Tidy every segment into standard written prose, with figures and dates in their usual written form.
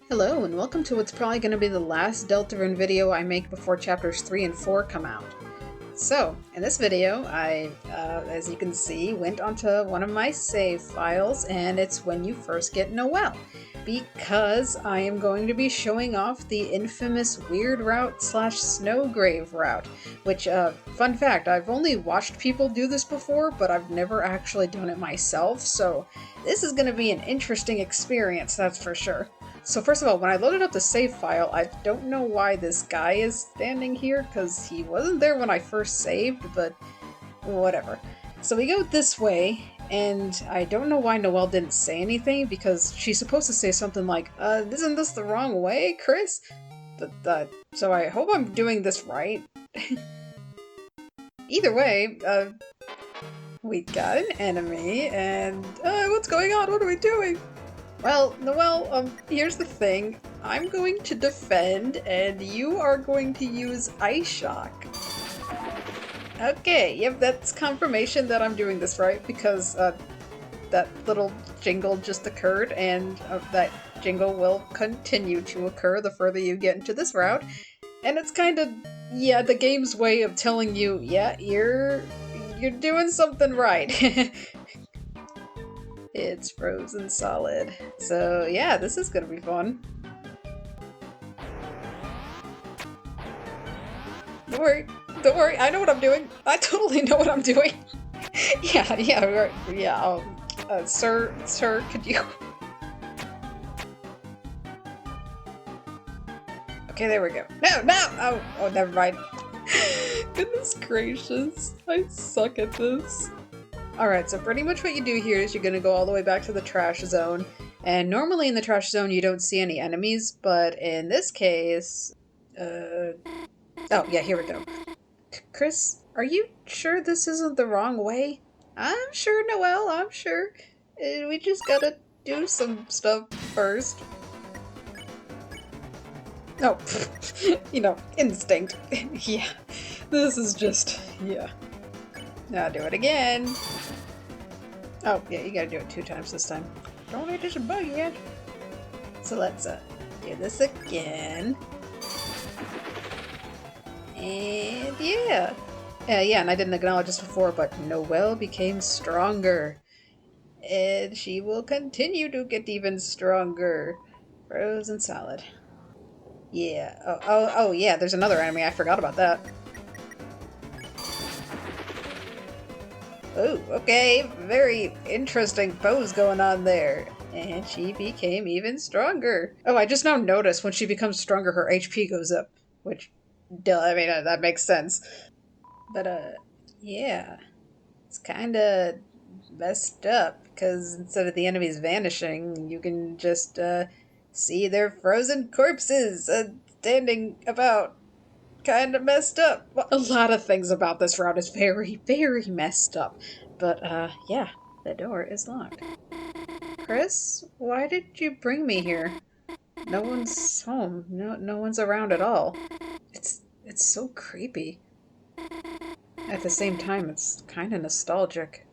Hello, and welcome to what's probably going to be the last Deltarune video I make before chapters 3 and 4 come out. So, in this video, I, as you can see, went onto one of my save files, and it's when you first get Noelle, because I am going to be showing off the infamous Weird Route / Snowgrave Route, which, fun fact, I've only watched people do this before, but I've never actually done it myself, so this is going to be an interesting experience, that's for sure. So first of all, when I loaded up the save file, I don't know why this guy is standing here, because he wasn't there when I first saved, but whatever. So we go this way, and I don't know why Noelle didn't say anything, because she's supposed to say something like, isn't this the wrong way, Chris? But, so I hope I'm doing this right. Either way, we got an enemy, and, what's going on? What are we doing? Well, Noelle, here's the thing. I'm going to defend, and you are going to use Ice Shock. Okay, yep, that's confirmation that I'm doing this right, because, that little jingle just occurred, and that jingle will continue to occur the further you get into this route. And it's kind of, yeah, the game's way of telling you, yeah, you're doing something right. It's frozen solid. So yeah, this is gonna be fun. Don't worry, I know what I'm doing. I totally know what I'm doing. yeah, sir, could you... Okay, there we go. No! Oh, never mind. Goodness gracious, I suck at this. Alright, so pretty much what you do here is you're gonna go all the way back to the trash zone, and normally in the trash zone you don't see any enemies, but in this case... oh yeah, here we go. Chris, are you sure this isn't the wrong way? I'm sure, Noelle, I'm sure. We just gotta do some stuff first. Oh, you know, instinct. Yeah, this is just, yeah. Now do it again. Oh, yeah, you gotta do it 2 times this time. Don't hit this bug yet. So let's do this again. And yeah. Yeah, and I didn't acknowledge this before, but Noelle became stronger. And she will continue to get even stronger. Frozen solid. Yeah. Oh, yeah, there's another enemy. I forgot about that. Oh, okay, very interesting pose going on there. And she became even stronger. Oh, I just now noticed when she becomes stronger, her HP goes up. Which, duh, I mean, that makes sense. But, yeah. It's kinda messed up, because instead of the enemies vanishing, you can just, see their frozen corpses, standing about. Kinda messed up. Well, a lot of things about this route is very, very messed up. But, yeah, the door is locked. Chris, why did you bring me here? No one's home. No one's around at all. It's so creepy. At the same time, it's kinda nostalgic.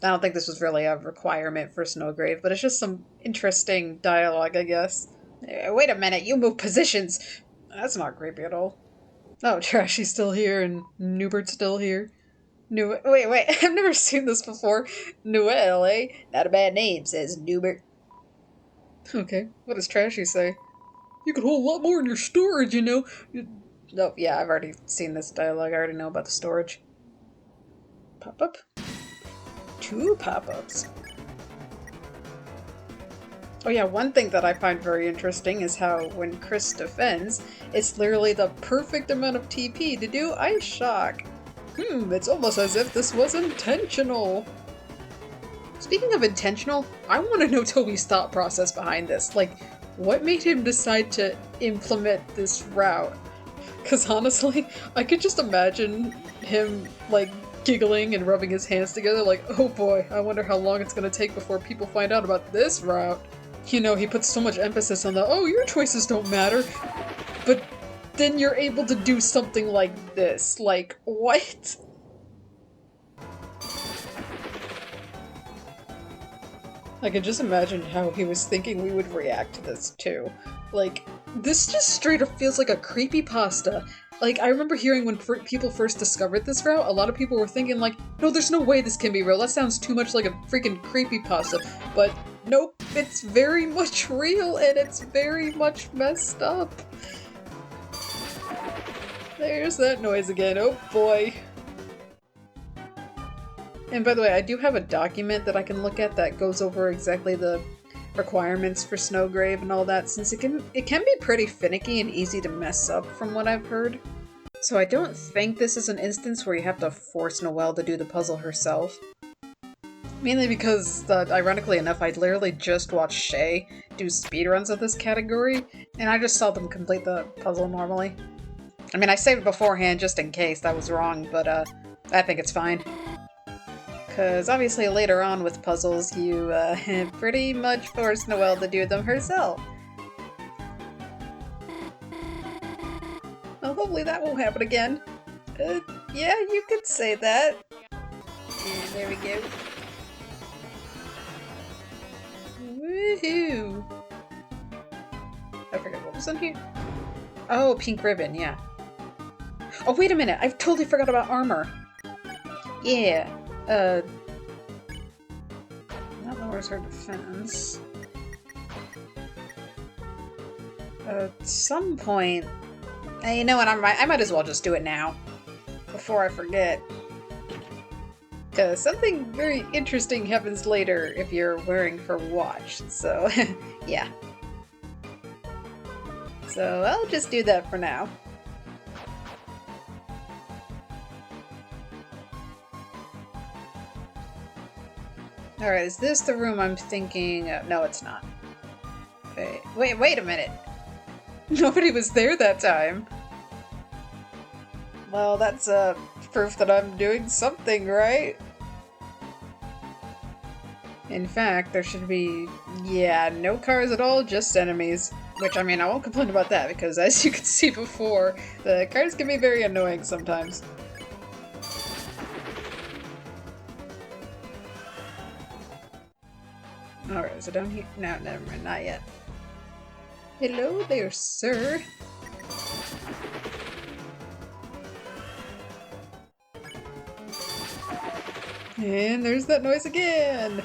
I don't think this was really a requirement for Snowgrave, but it's just some interesting dialogue, I guess. Wait a minute, you move positions! That's not creepy at all. Oh, Trashy's still here and Newbert's still here. Wait, I've never seen this before. Noelle, eh? Not a bad name, says Newbert. Okay, what does Trashy say? You could hold a lot more in your storage, you know. Oh, yeah, I've already seen this dialogue. I already know about the storage. Pop-up? 2 pop-ups. Oh yeah, one thing that I find very interesting is how when Chris defends, it's literally the perfect amount of TP to do Ice Shock. It's almost as if this was intentional. Speaking of intentional, I want to know Toby's thought process behind this. Like, what made him decide to implement this route? Because honestly, I could just imagine him, like, giggling and rubbing his hands together like, oh boy, I wonder how long it's gonna take before people find out about this route. You know, he puts so much emphasis on the, oh, your choices don't matter, but then you're able to do something like this. Like, what? I can just imagine how he was thinking we would react to this too. Like, this just straight up feels like a creepypasta. Like, I remember hearing when people first discovered this route, a lot of people were thinking like, no, there's no way this can be real. That sounds too much like a freaking creepypasta. But nope, it's very much real and it's very much messed up. There's that noise again, oh boy. And by the way, I do have a document that I can look at that goes over exactly the requirements for Snowgrave and all that, since it can be pretty finicky and easy to mess up from what I've heard. So I don't think this is an instance where you have to force Noelle to do the puzzle herself. Mainly because, ironically enough, I literally just watched Shay do speedruns of this category, and I just saw them complete the puzzle normally. I mean, I saved beforehand just in case that was wrong, but I think it's fine. Because obviously later on with puzzles, you pretty much force Noelle to do them herself. Well, hopefully that won't happen again. Yeah, you could say that. And there we go. Woohoo! I forget what was in here. Oh, pink ribbon, yeah. Oh, wait a minute, I totally forgot about armor. Yeah, that lowers her defense. At some point... you know what, I might as well just do it now. Before I forget. Because something very interesting happens later if you're wearing her watch, so yeah. So I'll just do that for now. Alright, is this the room I'm thinking of? No, it's not. Okay. Wait a minute! Nobody was there that time! Well, that's proof that I'm doing something right. In fact, there should be, yeah, no cars at all, just enemies. Which, I mean, I won't complain about that, because as you can see before, the cars can be very annoying sometimes. Alright, is it down here? No, never mind, not yet. Hello there, sir. And there's that noise again!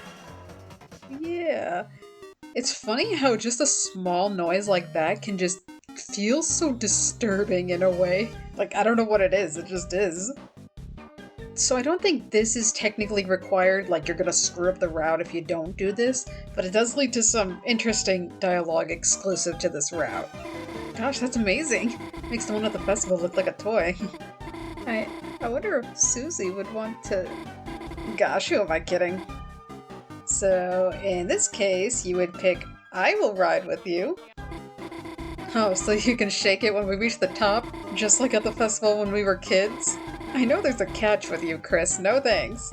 Yeah. It's funny how just a small noise like that can just feel so disturbing in a way. Like, I don't know what it is, it just is. So I don't think this is technically required, like you're gonna screw up the route if you don't do this, but it does lead to some interesting dialogue exclusive to this route. Gosh, that's amazing! Makes the one at the festival look like a toy. I wonder if Susie would want to... Gosh, who am I kidding? So, in this case, you would pick I will ride with you. Oh, so you can shake it when we reach the top, just like at the festival when we were kids? I know there's a catch with you, Chris. No thanks.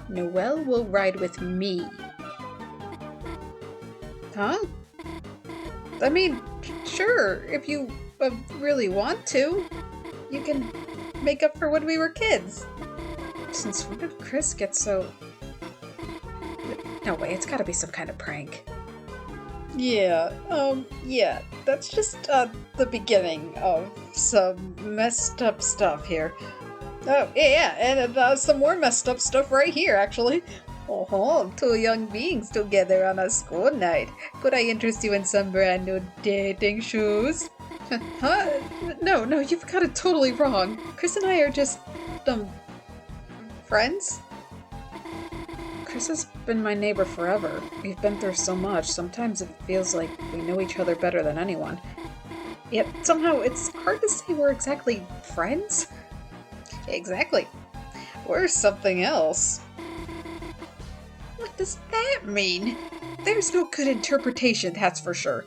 Noelle will ride with me. Huh? I mean, sure, if you really want to. You can make up for when we were kids. Since when did Chris get so... No way, it's gotta be some kind of prank. Yeah, yeah, that's just, the beginning of some messed up stuff here. Oh, yeah, and some more messed up stuff right here, actually. Oh, two young beings together on a school night. Could I interest you in some brand new dating shoes? Huh? No, you've got it totally wrong. Chris and I are just, friends? Chris has been my neighbor forever. We've been through so much, sometimes it feels like we know each other better than anyone. Yet somehow it's hard to say we're exactly friends? Exactly. We're something else. What does that mean? There's no good interpretation, that's for sure.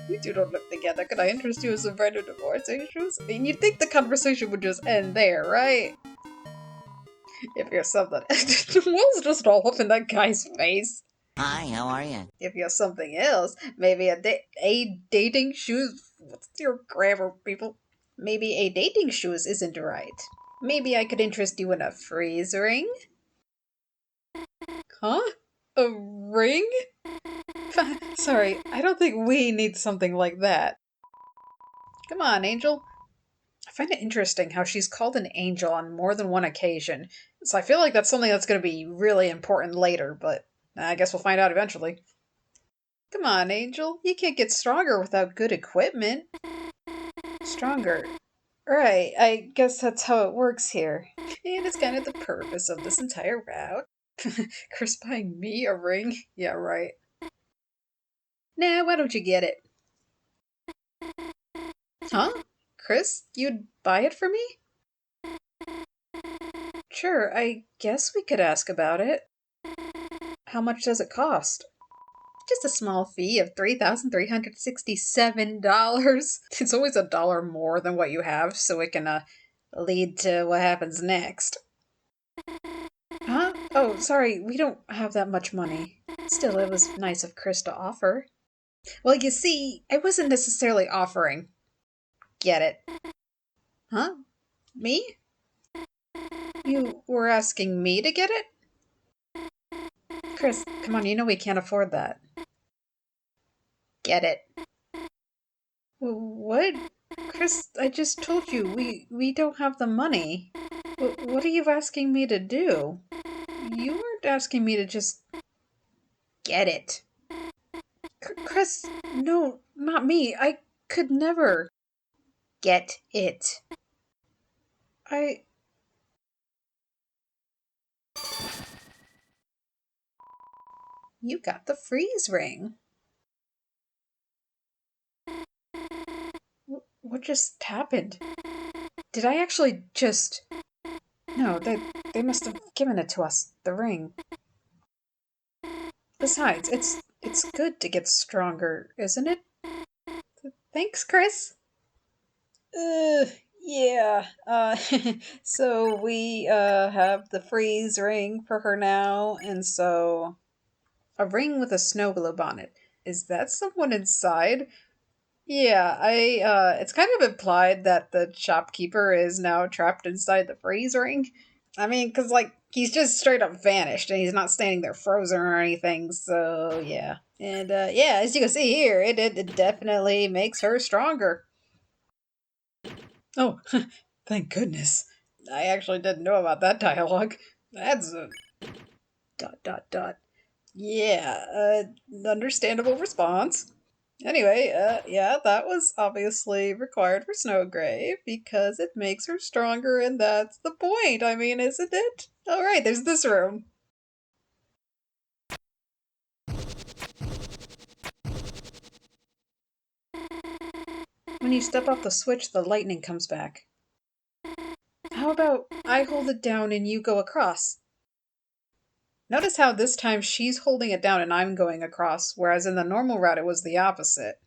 You two don't live together. Could I interest you in some brand new divorce issues? I mean, you'd think the conversation would just end there, right? If you're something... Will's just all up in that guy's face. Hi, how are you? If you're something else, maybe a dating shoes... What's your grammar, people? Maybe a dating shoes isn't right. Maybe I could interest you in a freeze ring? Huh? A ring? Sorry, I don't think we need something like that. Come on, Angel. I find it interesting how she's called an angel on more than one occasion. So I feel like that's something that's going to be really important later, but I guess we'll find out eventually. Come on, Angel. You can't get stronger without good equipment. Stronger. Right, I guess that's how it works here. And it's kind of the purpose of this entire route. Chris buying me a ring? Yeah, right. Nah, why don't you get it? Huh? Chris, you'd buy it for me? Sure, I guess we could ask about it. How much does it cost? Just a small fee of $3,367. It's always a dollar more than what you have, so it can lead to what happens next. Huh? Oh, sorry, we don't have that much money. Still, it was nice of Chris to offer. Well, you see, I wasn't necessarily offering. Get it? Huh? Me? You were asking me to get it? Chris, come on, you know we can't afford that. Get it. What? Chris, I just told you, we don't have the money. What are you asking me to do? You weren't asking me to just get it. Chris, no, not me. I could never get it. I... You got the freeze ring. What just happened? Did I actually just... No, they must have given it to us, the ring. Besides, it's good to get stronger, isn't it? Thanks, Chris. Yeah. So we have the freeze ring for her now, and so a ring with a snow globe on it. Is that someone inside? Yeah, it's kind of implied that the shopkeeper is now trapped inside the freeze ring. I mean, because, like, he's just straight up vanished and he's not standing there frozen or anything, so yeah. And, yeah, as you can see here, it definitely makes her stronger. Oh, thank goodness. I actually didn't know about that dialogue. That's a... dot dot dot. Yeah, understandable response. Anyway, yeah, that was obviously required for Snowgrave because it makes her stronger, and that's the point. I mean, isn't it? All right, there's this room. When you step off the switch, the lightning comes back. How about I hold it down and you go across? Notice how this time she's holding it down and I'm going across, whereas in the normal route it was the opposite.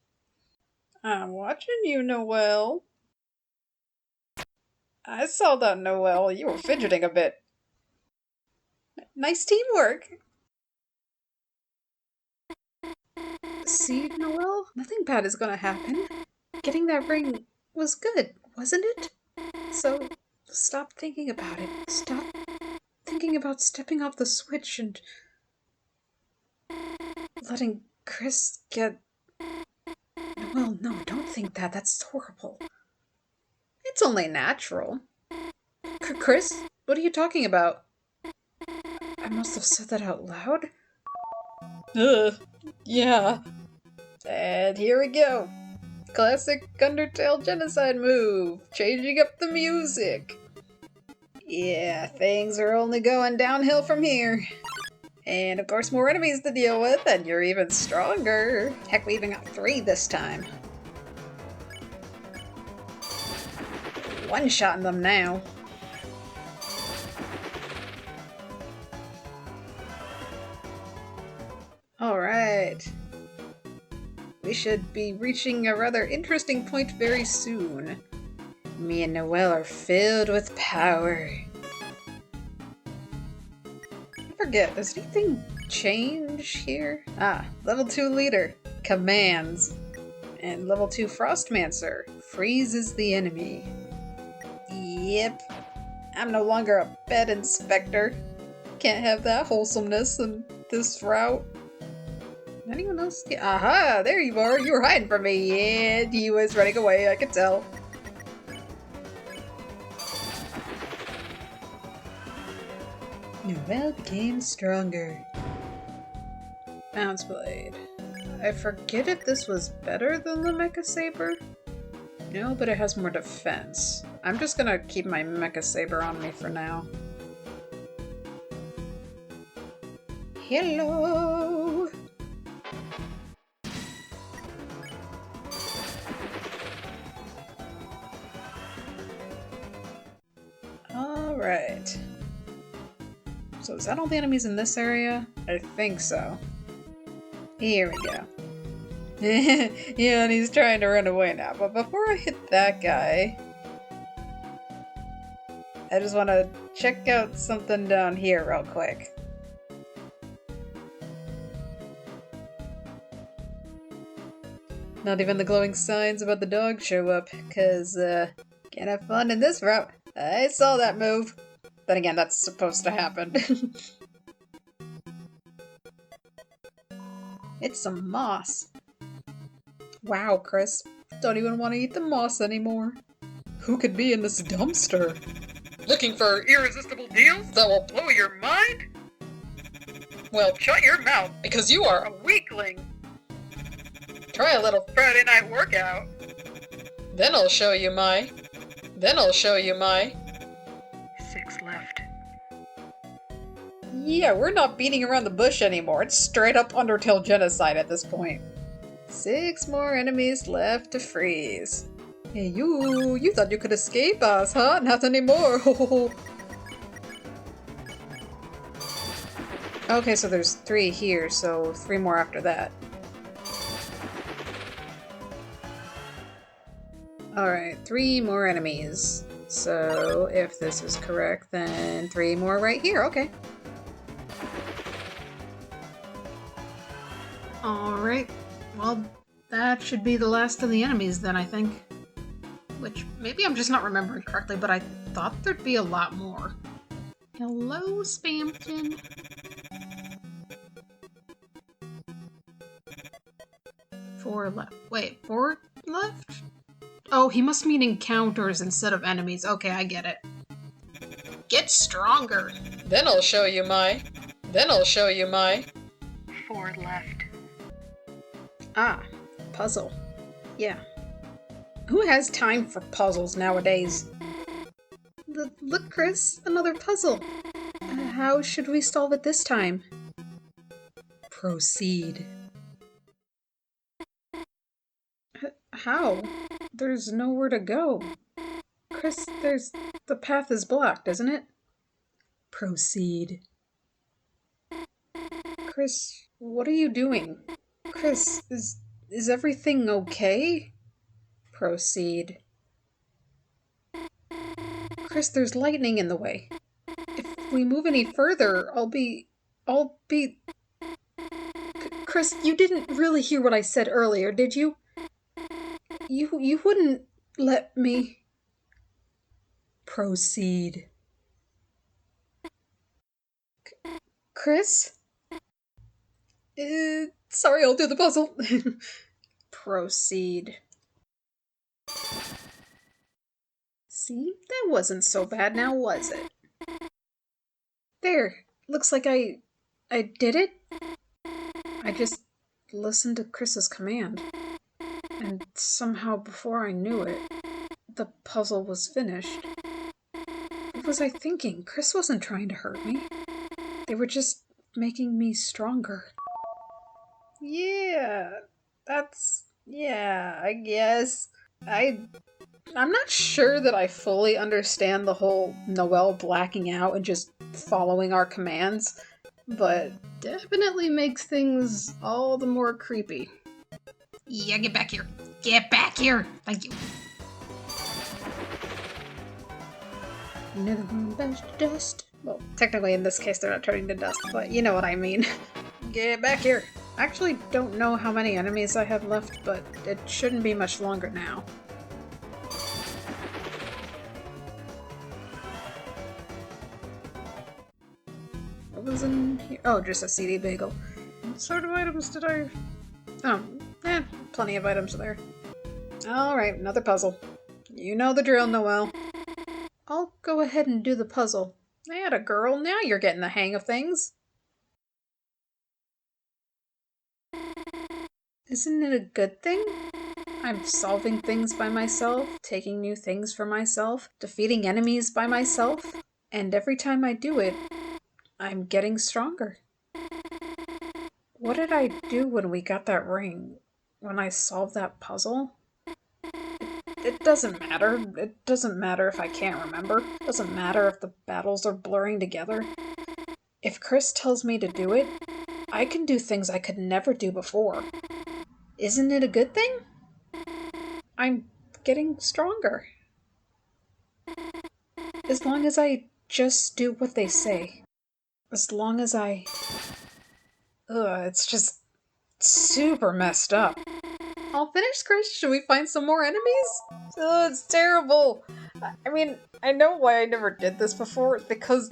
I'm watching you, Noelle. I saw that, Noelle. You were fidgeting a bit. Nice teamwork. See, Noelle? Nothing bad is gonna happen. Getting that ring was good, wasn't it? So, stop thinking about it. Stop thinking about stepping off the switch and letting Chris get... Well, no, don't think that. That's horrible. It's only natural. Chris, what are you talking about? I must have said that out loud? Yeah. And here we go. Classic Undertale genocide move. Changing up the music. Yeah, things are only going downhill from here. And of course more enemies to deal with, and you're even stronger. Heck, we even got 3 this time. One-shotting them now. Alright. We should be reaching a rather interesting point very soon. Me and Noelle are filled with power. I forget, does anything change here? Ah, level 2 leader. Commands. And level 2 Frostmancer. Freezes the enemy. Yep. I'm no longer a bed inspector. can't have that wholesomeness in this route. Anyone else? Aha! There you are! You were hiding from me, and he was running away, I could tell. Noelle became stronger. Bounce Blade. I forget if this was better than the Mecha Saber. No, but it has more defense. I'm just gonna keep my Mecha Saber on me for now. Hello! Alright. So is that all the enemies in this area? I think so. Here we go. Yeah, and he's trying to run away now. But before I hit that guy, I just want to check out something down here real quick. Not even the glowing signs about the dog show up, because, can't have fun in this route. I saw that move. Then again, that's supposed to happen. It's some moss. Wow, Chris. Don't even want to eat the moss anymore. Who could be in this dumpster? Looking for irresistible deals that will blow your mind? Well, shut your mouth, because you are a weakling. Try a little Friday night workout. Then I'll show you my... 6 left. Yeah, we're not beating around the bush anymore. It's straight up Undertale genocide at this point. 6 more enemies left to freeze. Hey, you thought you could escape us, huh? Not anymore. Okay, so there's 3 here, so 3 more after that. Alright, 3 more enemies. So, if this is correct, then 3 more right here, okay. Alright, well, that should be the last of the enemies then, I think. Which, maybe I'm just not remembering correctly, but I thought there'd be a lot more. Hello, Spamton. Four left. Wait, 4 left? Oh, he must mean encounters instead of enemies. Okay, I get it. Get stronger! Then I'll show you my... 4 left. Ah, puzzle. Yeah. Who has time for puzzles nowadays? Look, Chris, another puzzle. How should we solve it this time? Proceed. How? There's nowhere to go. Chris, the path is blocked, isn't it? Proceed. Chris, what are you doing? Chris, is everything okay? Proceed. Chris, there's lightning in the way. If we move any further, I'll be... Chris, you didn't really hear what I said earlier, did you? You wouldn't let me... Proceed. Chris? Sorry, I'll do the puzzle. Proceed. See? That wasn't so bad now, was it? There. Looks like I did it? I just listened to Chris's command. And somehow before I knew it, the puzzle was finished. What was I thinking? Chris wasn't trying to hurt me. They were just making me stronger. Yeah, I guess. I'm not sure that I fully understand the whole Noelle blacking out and just following our commands, but definitely makes things all the more creepy. Yeah, get back here. Get back here! Thank you. Never gonna bash to dust. Well, technically in this case they're not turning to dust, but you know what I mean. Get back here! I actually don't know how many enemies I have left, but it shouldn't be much longer now. What was in here? Oh, just a CD bagel. What sort of items did I... Oh, plenty of items there. Alright, another puzzle. You know the drill, Noelle. I'll go ahead and do the puzzle. Atta girl, now you're getting the hang of things. Isn't it a good thing? I'm solving things by myself, taking new things for myself, defeating enemies by myself, and every time I do it, I'm getting stronger. What did I do when we got that ring? When I solved that puzzle? It doesn't matter. It doesn't matter if I can't remember. It doesn't matter if the battles are blurring together. If Chris tells me to do it, I can do things I could never do before. Isn't it a good thing? I'm getting stronger. As long as I just do what they say. As long as I... it's just super messed up. All finished, Chris? Should we find some more enemies? Oh, it's terrible. I mean, I know why I never did this before, because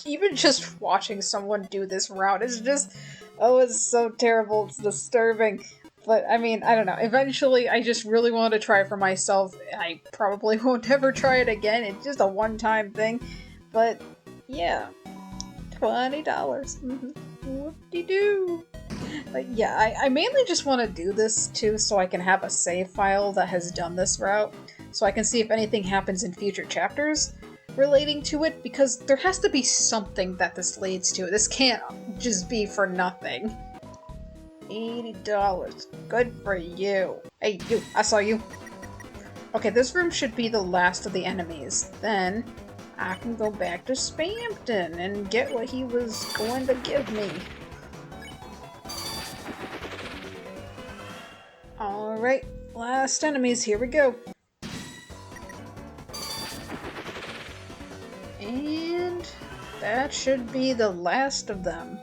even just watching someone do this route is just... Oh, it's so terrible. It's disturbing. But, I mean, I don't know. Eventually, I just really want to try for myself. I probably won't ever try it again. It's just a one-time thing. But, yeah. $20. Whoop-de-doo. But yeah, I mainly just want to do this, too, so I can have a save file that has done this route. So I can see if anything happens in future chapters relating to it, because there has to be something that this leads to. This can't just be for nothing. $80. Good for you. Hey, you. I saw you. Okay, this room should be the last of the enemies. Then, I can go back to Spamton and get what he was going to give me. Alright, last enemies. Here we go. And that should be the last of them.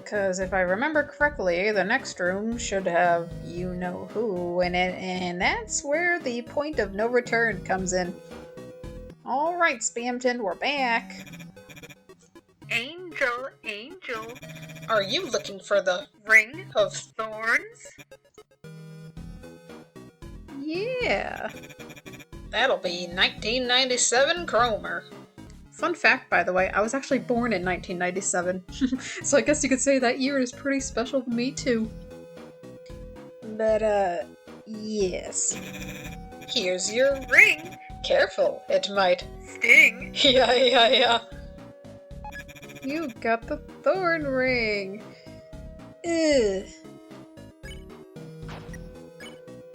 Because if I remember correctly, the next room should have you-know-who in it, and that's where the point of no return comes in. Alright, Spamton, we're back. Angel, Angel, Are you looking for the Ring of... Thorns? Yeah. That'll be 1997 Cromer. Fun fact, by the way, I was actually born in 1997, so I guess you could say that year is pretty special to me, too. But, yes. Here's your Ring? Careful, it might... Sting? Yeah. You got the Thorn Ring. Ugh.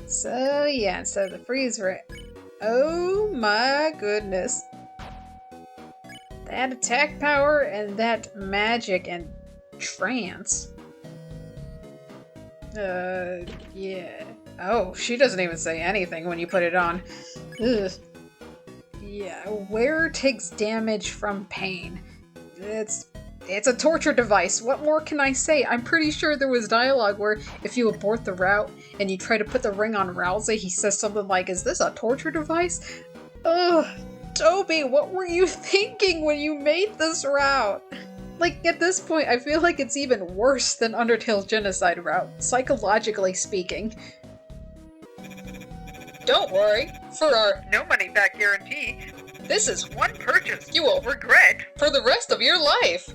So, yeah, instead of the freeze ring... Oh my goodness. That attack power and that magic and trance. Yeah. Oh, she doesn't even say anything when you put it on. Ugh. Yeah, wearer takes damage from pain. It's a torture device. What more can I say? I'm pretty sure there was dialogue where if you abort the route and you try to put the ring on Rousey, he says something like, "Is this a torture device?" Ugh. Toby, what were you thinking when you made this route? Like, at this point, I feel like it's even worse than Undertale's genocide route, psychologically speaking. Don't worry, for our No money back guarantee. this is One purchase you will regret. for the rest of your life.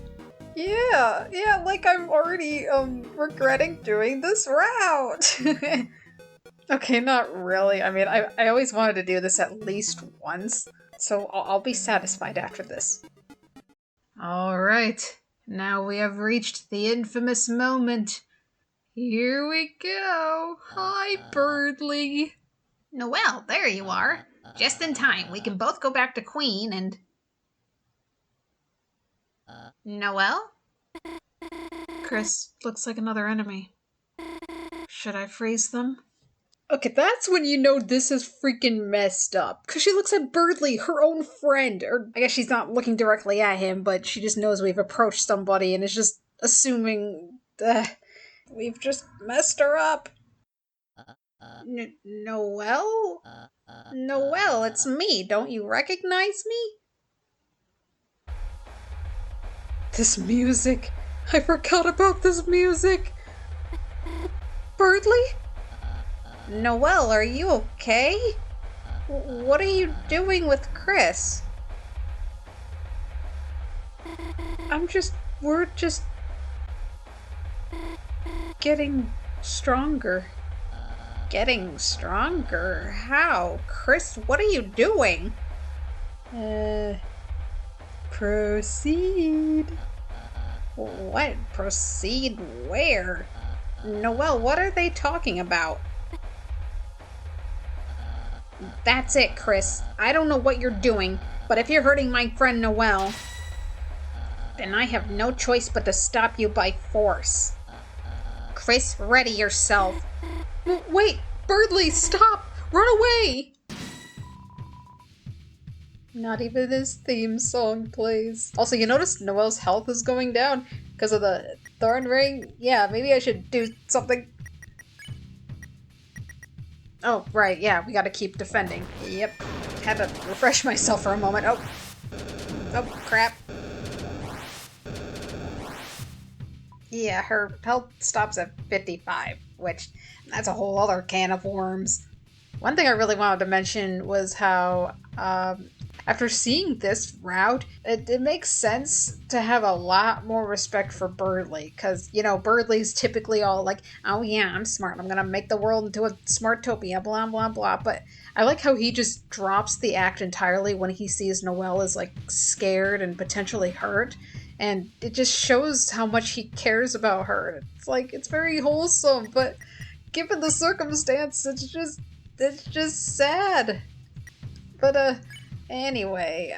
Yeah, like I'm already, regretting doing this route. Okay, not really. I mean, I always wanted to do this at least once. So I'll be satisfied after this. Alright, now we have reached the infamous moment. Here we go. Hi, Birdly. Noelle, there you are. Just in time. We can both go back to Queen and... Noelle? Chris, looks like another enemy. Should I freeze them? Okay, that's when you know this is freaking messed up. Because she looks at Birdly, her own friend. Or I guess she's not looking directly at him, but she just knows we've approached somebody and is just assuming we've just messed her up. Noelle? Noelle, it's me. Don't you recognize me? This music. I forgot about this music. Birdly? Noelle, are you okay? What are you doing with Chris? We're just getting stronger. Getting stronger? How? Chris, what are you doing? Proceed. What? Proceed where? Noelle, what are they talking about? That's it, Chris. I don't know what you're doing, but if you're hurting my friend Noelle, then I have no choice but to stop you by force. Chris, ready yourself. Wait, Birdly, stop! Run away! Not even his theme song plays. Also, you notice Noelle's health is going down because of the Thorn Ring? Yeah, maybe I should do something. Oh, right, yeah, we gotta keep defending. Yep. Had to refresh myself for a moment. Oh. Oh, crap. Yeah, her health stops at 55, which that's a whole other can of worms. One thing I really wanted to mention was how, after seeing this route, it makes sense to have a lot more respect for Birdly, because, you know, Birdly's typically all like, oh yeah, I'm smart, I'm gonna make the world into a smartopia, blah, blah, blah, but I like how he just drops the act entirely when he sees Noelle is, like, scared and potentially hurt, and it just shows how much he cares about her. It's like, it's very wholesome, but given the circumstance, it's just sad. But, anyway,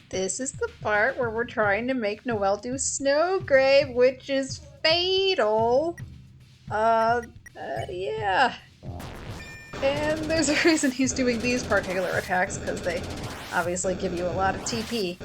this is the part where we're trying to make Noelle do Snowgrave, which is fatal. Yeah. And there's a reason he's doing these particular attacks, because they obviously give you a lot of TP.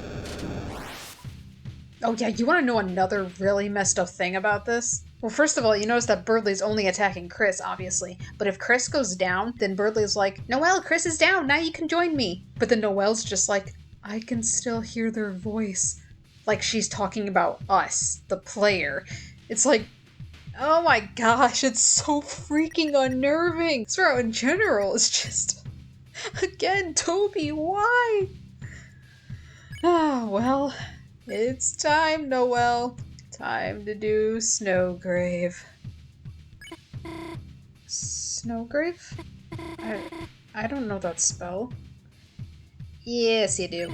Oh yeah, you want to know another really messed up thing about this? Well, first of all, you notice that Birdly's only attacking Chris, obviously. But if Chris goes down, then Birdly's like, Noelle, Chris is down, now you can join me. But then Noelle's just like, I can still hear their voice. Like she's talking about us, the player. It's like, oh my gosh, it's so freaking unnerving. This route in general is just... Again, Toby, why? Ah, well... It's time, Noelle. Time to do Snowgrave. Snowgrave? I don't know that spell. Yes, you do.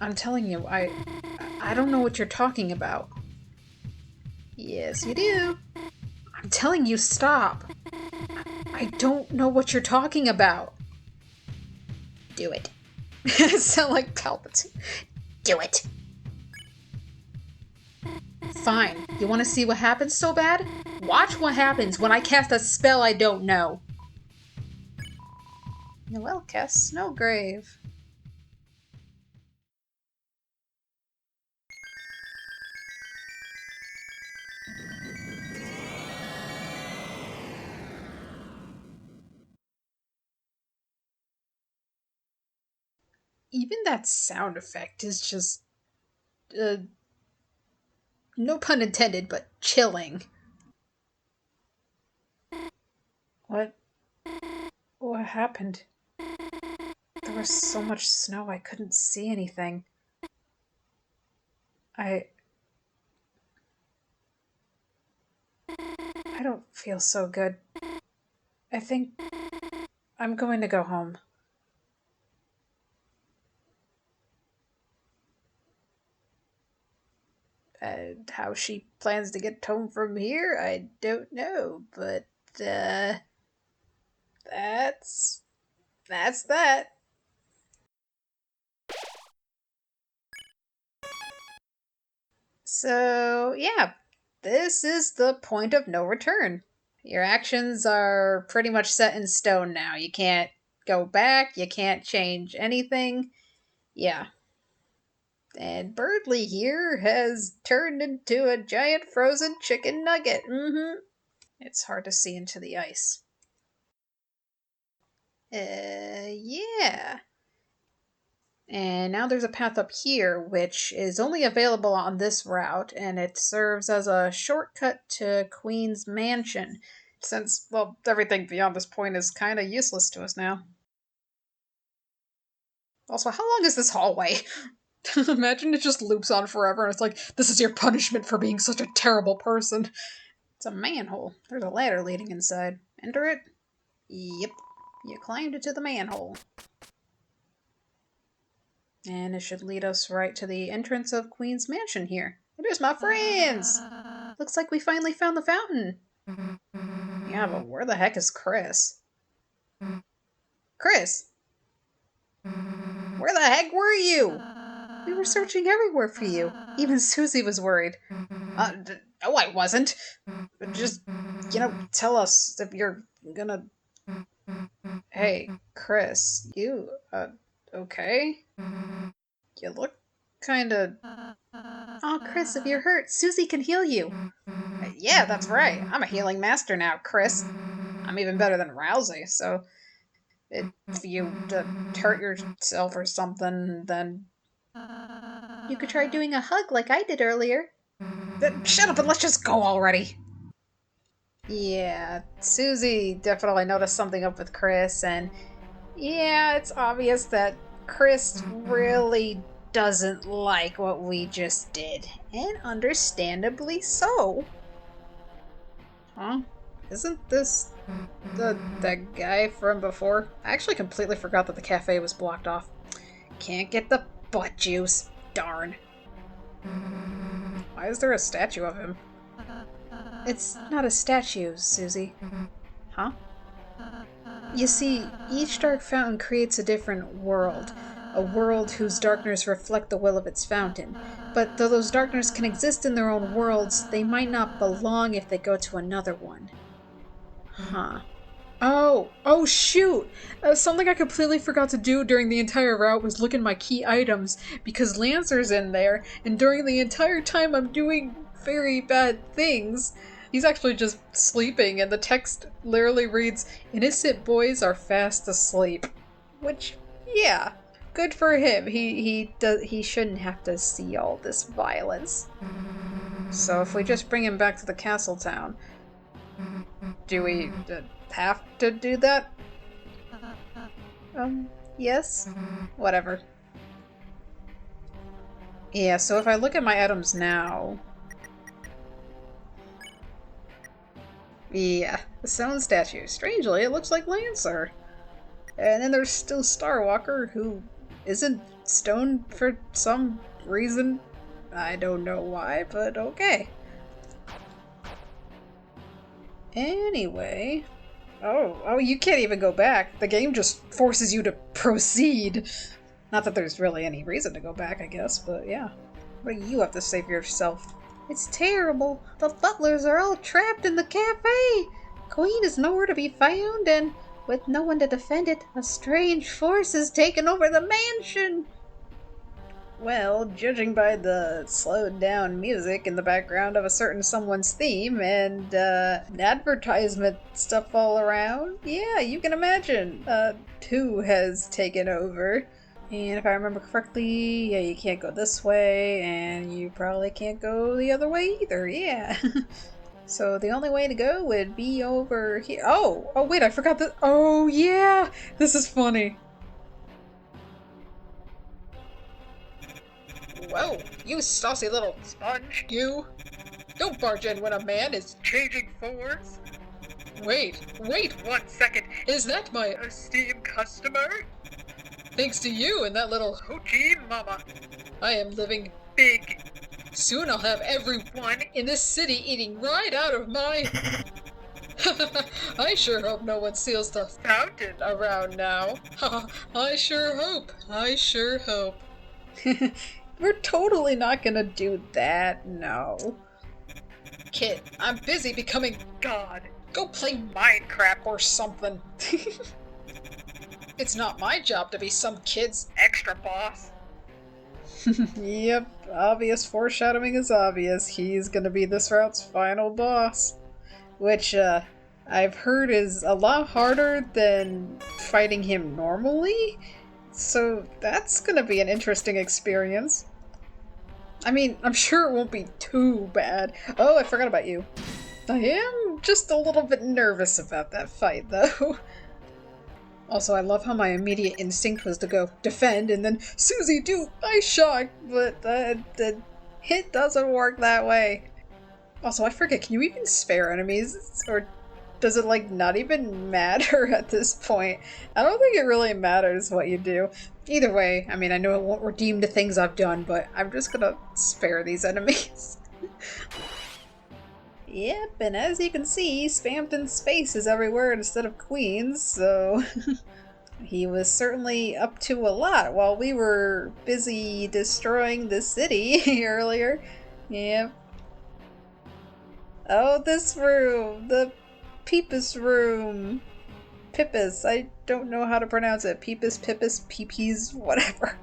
I'm telling you, I don't know what you're talking about. Yes, you do. I'm telling you, stop. I don't know what you're talking about. Do it. It sounds like Palpatine. Do it. Fine. You want to see what happens so bad? Watch what happens when I cast a spell I don't know. Noelle casts Snowgrave. Even that sound effect is just, no pun intended, but chilling. What? What happened? There was so much snow I couldn't see anything. I don't feel so good. I think I'm going to go home. How she plans to get home from here, I don't know, but, that's that. So, yeah, this is the point of no return. Your actions are pretty much set in stone now. You can't go back, you can't change anything. Yeah. And Birdly here has turned into a giant frozen chicken nugget. It's hard to see into the ice. Yeah. And now there's a path up here, which is only available on this route, and it serves as a shortcut to Queen's Mansion, since, well, everything beyond this point is kind of useless to us now. Also, how long is this hallway? Imagine it just loops on forever, and it's like, this is your punishment for being such a terrible person. It's a manhole. There's a ladder leading inside. Enter it? Yep. You climbed into the manhole. And it should lead us right to the entrance of Queen's Mansion here. There's my friends! Looks like we finally found the fountain. Yeah, but where the heck is Chris? Chris! Where the heck were you? We were searching everywhere for you. Even Susie was worried. No, I wasn't. Just, tell us if you're gonna... Hey, Chris, you, okay? You look kinda... Oh, Chris, if you're hurt, Susie can heal you. Yeah, that's right. I'm a healing master now, Chris. I'm even better than Rousey, so... If you hurt yourself or something, then... You could try doing a hug like I did earlier. Shut up and let's just go already! Yeah, Susie definitely noticed something up with Chris, and yeah, it's obvious that Chris really doesn't like what we just did, and understandably so. Huh? Isn't this that guy from before? I actually completely forgot that the cafe was blocked off. Can't get the butt juice. Darn. Why is there a statue of him? It's not a statue, Susie. Huh? You see, each dark fountain creates a different world. A world whose darkness reflect the will of its fountain. But though those darkness can exist in their own worlds, they might not belong if they go to another one. Huh. Oh shoot! Something I completely forgot to do during the entire route was look in my key items, because Lancer's in there, and during the entire time I'm doing very bad things. He's actually just sleeping, and the text literally reads, "Innocent boys are fast asleep." Which, yeah, good for him. He shouldn't have to see all this violence. So if we just bring him back to the Castletown, do we have to do that? Yes? Whatever. Yeah, so if I look at my items now... Yeah, the stone statue. Strangely, it looks like Lancer. And then there's still Starwalker, who isn't stone for some reason. I don't know why, but okay. Anyway... Oh, you can't even go back. The game just forces you to proceed. Not that there's really any reason to go back, I guess, but yeah. What do you have to say for yourself? It's terrible. The butlers are all trapped in the cafe. Queen is nowhere to be found, and with no one to defend it, a strange force has taken over the mansion. Well, judging by the slowed down music in the background of a certain someone's theme and advertisement stuff all around, yeah, you can imagine. 2 has taken over. And if I remember correctly, yeah, you can't go this way, and you probably can't go the other way either, yeah. So the only way to go would be over here. Oh, wait, I forgot that. Oh, yeah, this is funny. Whoa, you saucy little Sponge, you! Don't barge in when a man is... changing forms. Wait! 1 second. Is that my Esteemed customer? thanks to you and that little... Hoochie mama. I am living... Big Soon I'll have everyone in this city eating right out of my... I sure hope no one steals the fountain. around now. I sure hope. We're totally not gonna do that, no. Kid, I'm busy becoming God. Go play Minecraft. or something. It's not my job to be some kid's... Extra boss. Yep, obvious foreshadowing is obvious. He's gonna be this route's final boss. Which, I've heard is a lot harder than fighting him normally. So that's gonna be an interesting experience. I mean, I'm sure it won't be too bad. Oh, I forgot about you. I am just a little bit nervous about that fight, though. Also, I love how my immediate instinct was to go defend and then Susie do ice shock, but it doesn't work that way. Also, I forget, can you even spare enemies? Or does it, like, not even matter at this point? I don't think it really matters what you do. Either way, I mean, I know it won't redeem the things I've done, but I'm just gonna spare these enemies. Yep, and as you can see, Spamton's space is everywhere instead of Queen's, so he was certainly up to a lot while we were busy destroying the city earlier. Yep. Oh, this room! The Peepus room! Pippus, I don't know how to pronounce it. Peepus, Pippus, Peepees, whatever.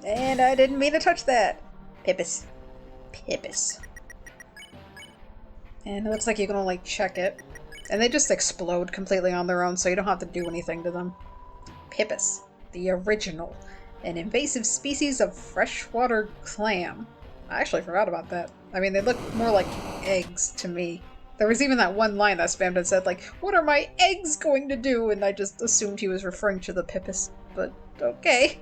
And I didn't mean to touch that! Pippus. Pippus. And it looks like you can only check it. And they just explode completely on their own, so you don't have to do anything to them. Pippus, the original. An invasive species of freshwater clam. I actually forgot about that. I mean, they look more like eggs to me. There was even that one line that Spamton said, like, "What are my eggs going to do?" And I just assumed he was referring to the Pippus. But, okay.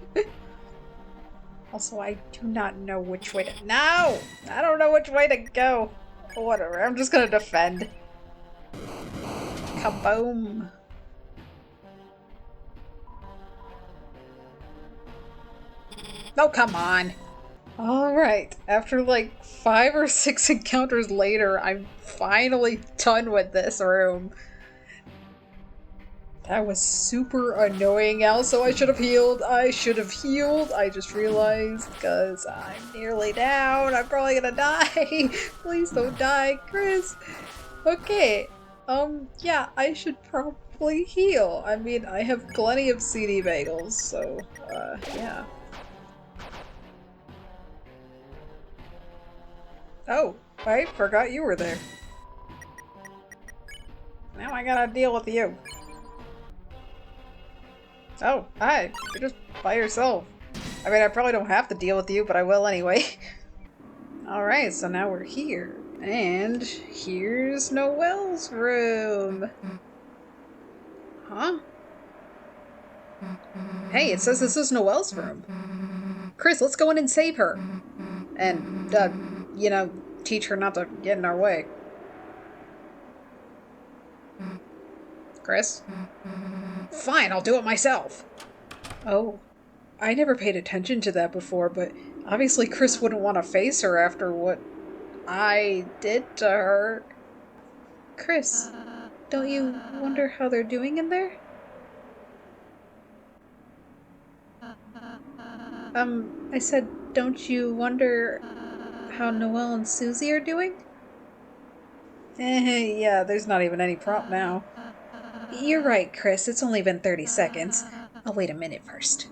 Also, I do not know which way to— No! I don't know which way to go. Whatever, I'm just gonna defend. Kaboom. Oh, come on. Alright, after like 5 or 6 encounters later, I'm finally done with this room. That was super annoying, also. I should have healed. I just realized, because I'm nearly down. I'm probably gonna die. Please don't die, Chris. Okay. Yeah, I should probably heal. I mean, I have plenty of CD bagels, so, yeah. Oh, I forgot you were there. Now I gotta deal with you. Oh, hi. You're just by yourself. I mean, I probably don't have to deal with you, but I will anyway. Alright, so now we're here. And here's Noelle's room. Huh? Hey, it says this is Noelle's room. Chris, let's go in and save her. And, you know, teach her not to get in our way. Chris? Fine, I'll do it myself. Oh, I never paid attention to that before, but obviously Chris wouldn't want to face her after what I did to her. Chris, don't you wonder how they're doing in there? I said, don't you wonder how Noelle and Susie are doing? Yeah, there's not even any prompt now. You're right, Chris. It's only been 30 seconds. I'll wait a minute first.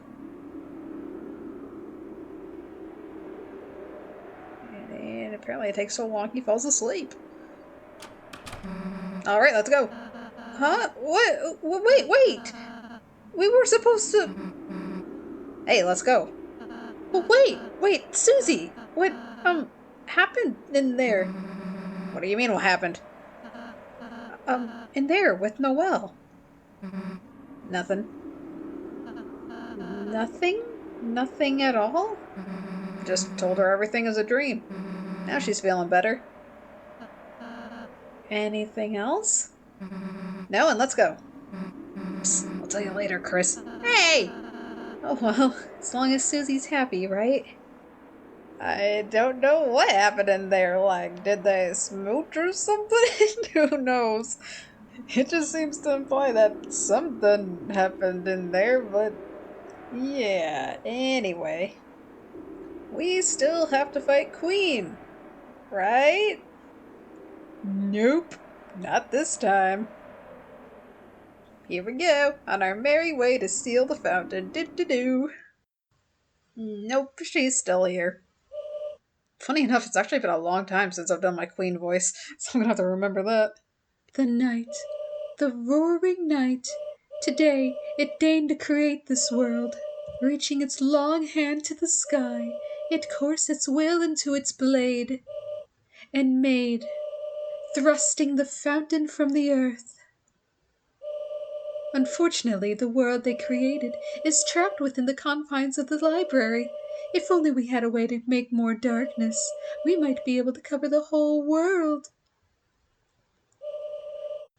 And apparently it takes so long he falls asleep. Alright, let's go. Huh? What? Wait! We were supposed to— Hey, let's go. Well, wait, Susie! What, happened in there? What do you mean, what happened? In there, with Noelle. Nothing. Nothing? Nothing at all? Just told her everything is a dream. Now she's feeling better. Anything else? No, and let's go. Psst, I'll tell you later, Chris. Hey! Oh well, as long as Susie's happy, right? I don't know what happened in there, like, did they smooch or something? Who knows? It just seems to imply that something happened in there, but yeah, anyway. We still have to fight Queen, right? Nope, not this time. Here we go, on our merry way to steal the fountain. Do-do-do. Nope, she's still here. Funny enough, it's actually been a long time since I've done my Queen voice, so I'm gonna have to remember that. The night, the roaring night, today it deigned to create this world. Reaching its long hand to the sky, it coursed its will into its blade, and made, thrusting the fountain from the earth. Unfortunately, the world they created is trapped within the confines of the library. If only we had a way to make more darkness, we might be able to cover the whole world.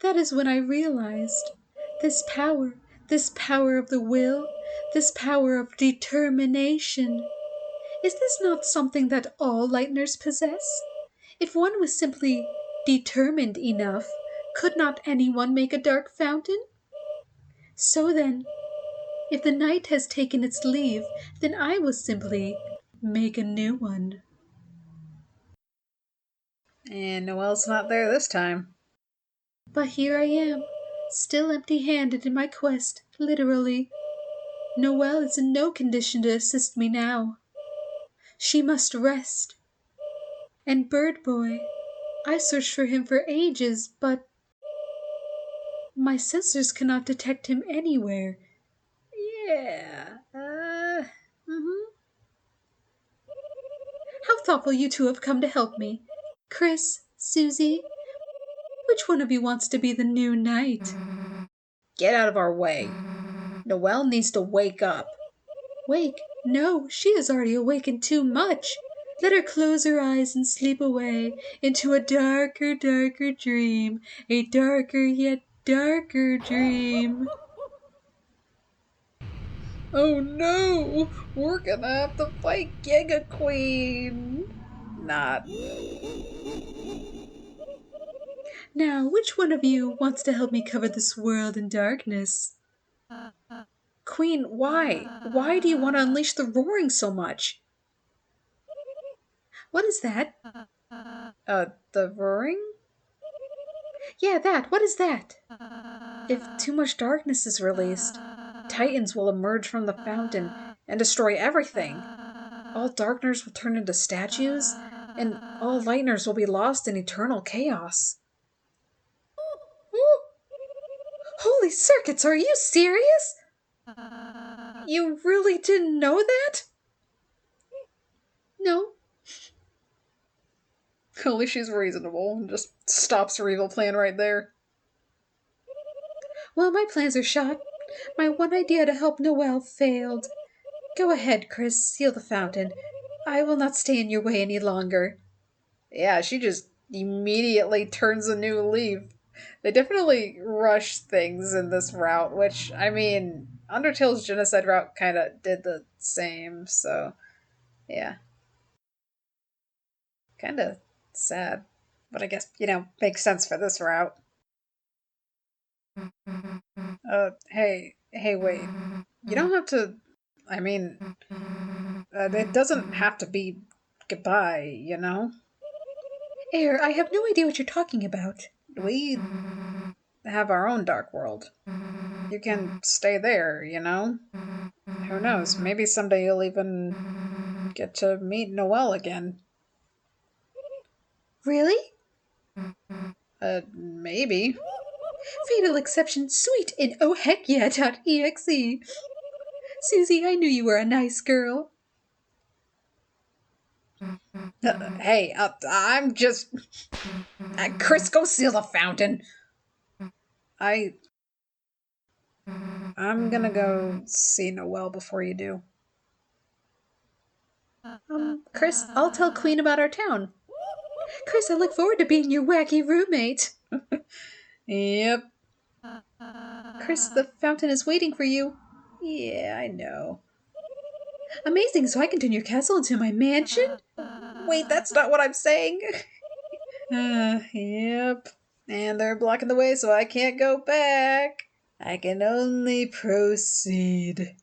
That is when I realized this power of the will, this power of determination. Is this not something that all Lightners possess? If one was simply determined enough, could not anyone make a dark fountain? So then, if the night has taken its leave, then I will simply make a new one. And Noelle's not there this time. But here I am, still empty-handed in my quest, literally. Noelle is in no condition to assist me now. She must rest. And Bird Boy, I searched for him for ages, but my sensors cannot detect him anywhere. Yeah, How thoughtful you two have come to help me. Chris, Susie, which one of you wants to be the new knight? Get out of our way. Noelle needs to wake up. Wake? No, she is already awakened too much. Let her close her eyes and sleep away into a darker, darker dream. A darker yet darker dream. Oh no! We're gonna have to fight Giga Queen! Not. Now, which one of you wants to help me cover this world in darkness? Queen, why? Why do you want to unleash the roaring so much? What is that? The roaring? Yeah, that. What is that? If too much darkness is released, Titans will emerge from the fountain and destroy everything. All Darkners will turn into statues, and all Lightners will be lost in eternal chaos. Ooh. Holy circuits, are you serious? You really didn't know that? No. Only she's reasonable and just stops her evil plan right there. Well, my plans are shot. My one idea to help Noelle failed. Go ahead, Chris, seal the fountain. I will not stay in your way any longer. Yeah, she just immediately turns a new leaf. They definitely rush things in this route, which, I mean, Undertale's genocide route kind of did the same, so yeah. Kind of sad. But I guess, makes sense for this route. Hey, wait. You don't have to. I mean, it doesn't have to be goodbye, you know? Air, I have no idea what you're talking about. We have our own dark world. You can stay there, you know? Who knows? Maybe someday you'll even get to meet Noelle again. Really? Maybe. Fatal exception, sweet in oh heck yeah.exe. Susie, I knew you were a nice girl. Hey, I'm just. Chris, go seal the fountain. I'm gonna go see Noelle before you do. Chris, I'll tell Queen about our town. Chris, I look forward to being your wacky roommate. Yep. Chris, the fountain is waiting for you. Yeah, I know. Amazing, so I can turn your castle into my mansion? Wait, that's not what I'm saying. Yep. And they're blocking the way, so I can't go back. I can only proceed.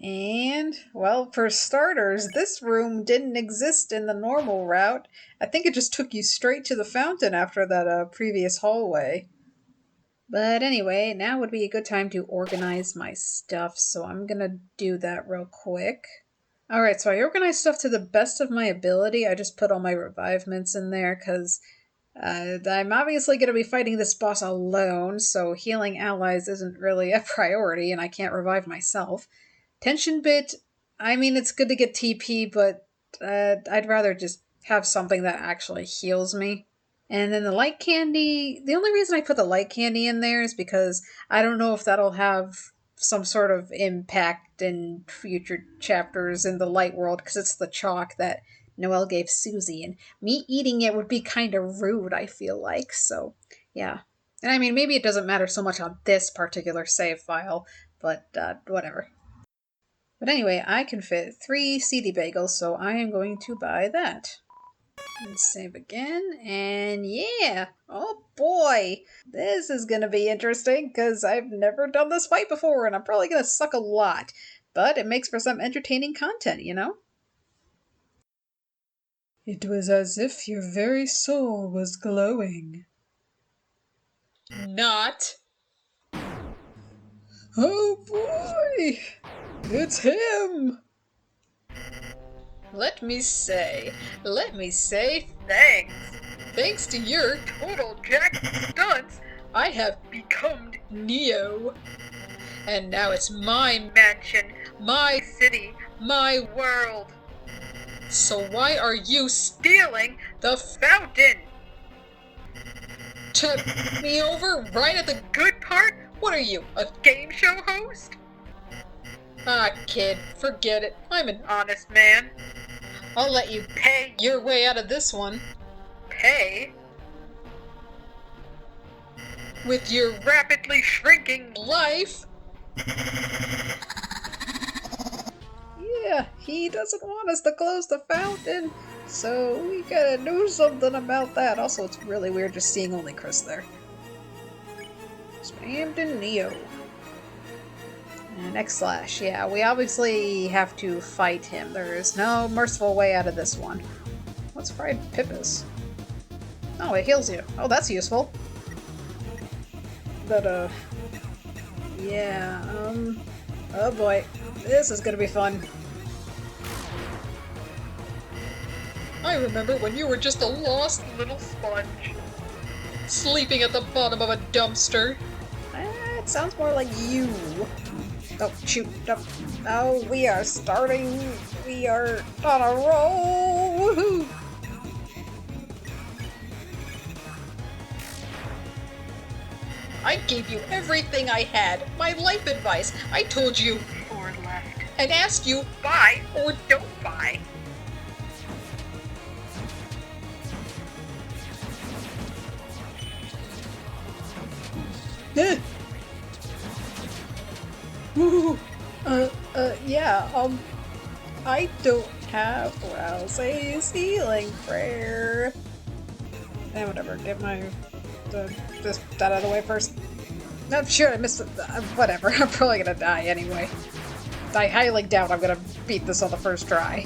And, well, for starters, this room didn't exist in the normal route. I think it just took you straight to the fountain after that previous hallway. But anyway, now would be a good time to organize my stuff, so I'm gonna do that real quick. Alright, so I organized stuff to the best of my ability. I just put all my revivements in there, because I'm obviously going to be fighting this boss alone, so healing allies isn't really a priority, and I can't revive myself. Tension bit, I mean, it's good to get TP, but I'd rather just have something that actually heals me. And then the light candy, the only reason I put the light candy in there is because I don't know if that'll have some sort of impact in future chapters in the light world, because it's the chalk that Noelle gave Susie, and me eating it would be kind of rude, I feel like, so yeah. And I mean, maybe it doesn't matter so much on this particular save file, but whatever. But anyway, I can fit 3 CD bagels, so I am going to buy that. And save again, and yeah! Oh boy! This is gonna be interesting, because I've never done this fight before, and I'm probably gonna suck a lot. But it makes for some entertaining content, you know? It was as if your very soul was glowing. Not! Oh boy! It's him! Let me say, Thanks. thanks to your, Total jack stunts I have become Neo. And now it's my mansion, my city, my world. So why are you Stealing the fountain. tip me over right at the Good part? what are you, a Game show host? kid, forget it. I'm an Honest man. I'll let you Pay. your way out of this one Pay. with your Rapidly shrinking. life. Yeah, he doesn't want us to close the fountain, so we gotta do something about that. Also, it's really weird just seeing only Chris there. Spamton NEO. And X/, yeah, we obviously have to fight him. There is no merciful way out of this one. What's fried pippus? Oh, it heals you. Oh, that's useful. But, yeah, oh boy. This is gonna be fun. I remember when you were just a lost Little sponge. sleeping at the bottom of a dumpster. It sounds more like you. Oh, shoot. Oh, we are starting. We are on a roll. Woohoo! I gave you everything I had. My life advice. I told you Forward left. and asked you Buy or don't buy. Woo! Yeah, I don't have Rousey's healing prayer. And whatever, get my, this, that out of the way first. I'm sure I missed it, whatever, I'm probably gonna die anyway. I highly doubt I'm gonna beat this on the first try.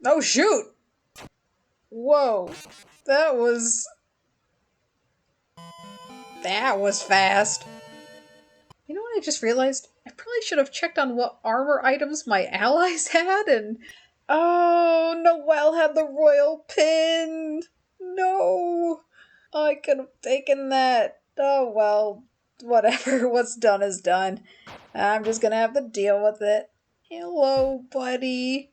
Oh shoot! Whoa, that was fast. You know what I just realized? I probably should have checked on what armor items my allies had, and oh, Noelle had the royal pin. No, I could have taken that. Oh well, whatever. What's done is done. I'm just gonna have to deal with it. Hello, buddy.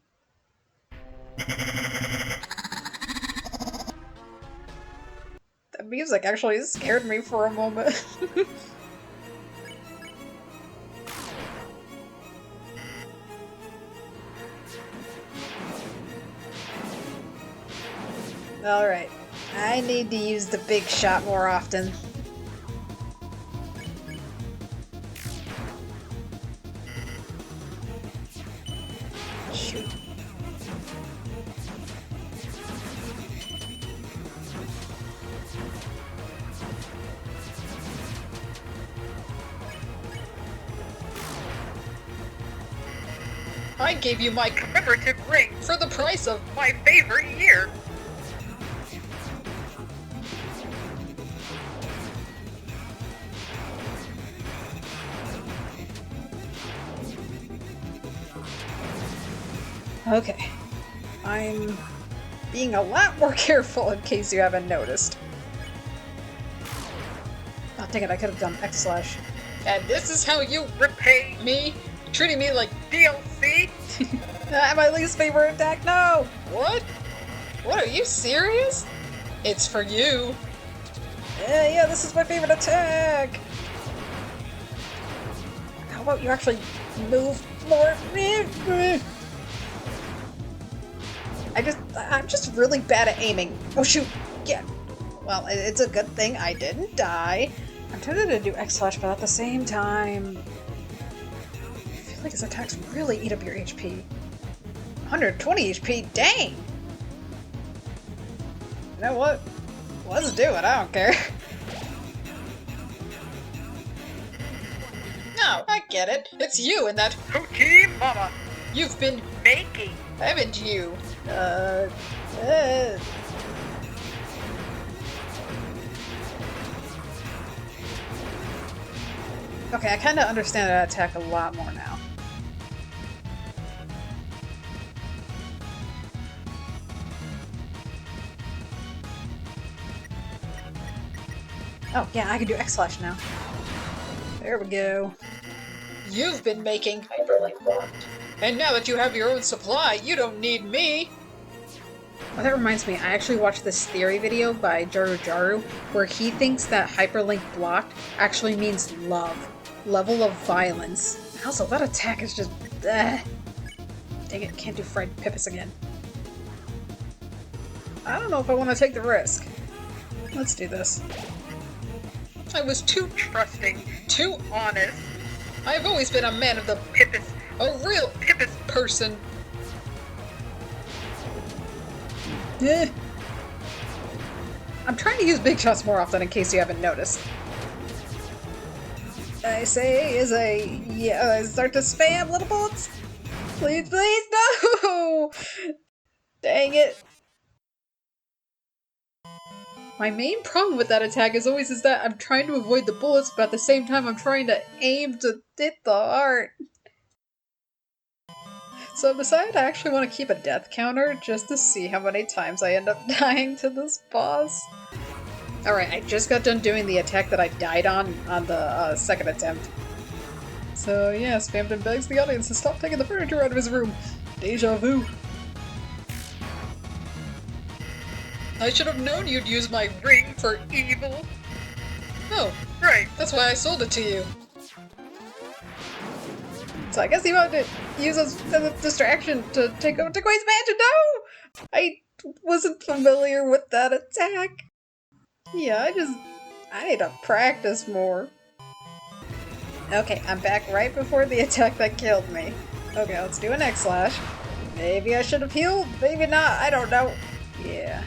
The music actually scared me for a moment. Alright, I need to use the big shot more often. Shoot. I gave you my Commemorative ring. for the price of My favorite year. Okay. I'm being a lot more careful in case you haven't noticed. Oh, dang it, I could have done X slash. And this is how you repay me? Treating me like DLC? My least favorite attack, no! What? What, are you serious? It's for you. Yeah, this is my favorite attack! How about you actually move more? I'm just really bad at aiming. Oh shoot! Yeah. Well, it's a good thing I didn't die. I'm tempted to do X slash, but at the same time, I feel like his attacks really eat up your HP. 120 HP, dang! You know what? Let's do it, I don't care. No, I get it. It's you and that Hootie Mama. You've been making, haven't you? Okay, I kinda understand that attack a lot more now. Oh, yeah, I can do X slash now. There we go. You've been making hyperlink blocked. And now that you have your own supply, you don't need me. Oh, that reminds me, I actually watched this theory video by Jaru where he thinks that hyperlink blocked actually means love. Level of violence. Also, that attack is just... Dang it, can't do fried Pippus again. I don't know if I want to take the risk. Let's do this. I was too trusting, too honest. I've always been a man of the Pippus, a real Pippus person. I'm trying to use big shots more often in case you haven't noticed. I say is I start to spam little bullets. Please, please, no! Dang it. My main problem with that attack is that I'm trying to avoid the bullets, but at the same time I'm trying to aim to hit the heart. So I decided I actually want to keep a death counter just to see how many times I end up dying to this boss. Alright, I just got done doing the attack that I died on the second attempt. So yeah, Spamton begs the audience to stop taking the furniture out of his room. Deja vu. I should have known you'd use my ring for evil. Oh, right, that's why I sold it to you. So I guess he wanted to use us as a distraction to take over Queen's Mansion. No! I wasn't familiar with that attack. Yeah, I need to practice more. Okay, I'm back right before the attack that killed me. Okay, let's do an X slash. Maybe I should have healed, maybe not, I don't know. Yeah.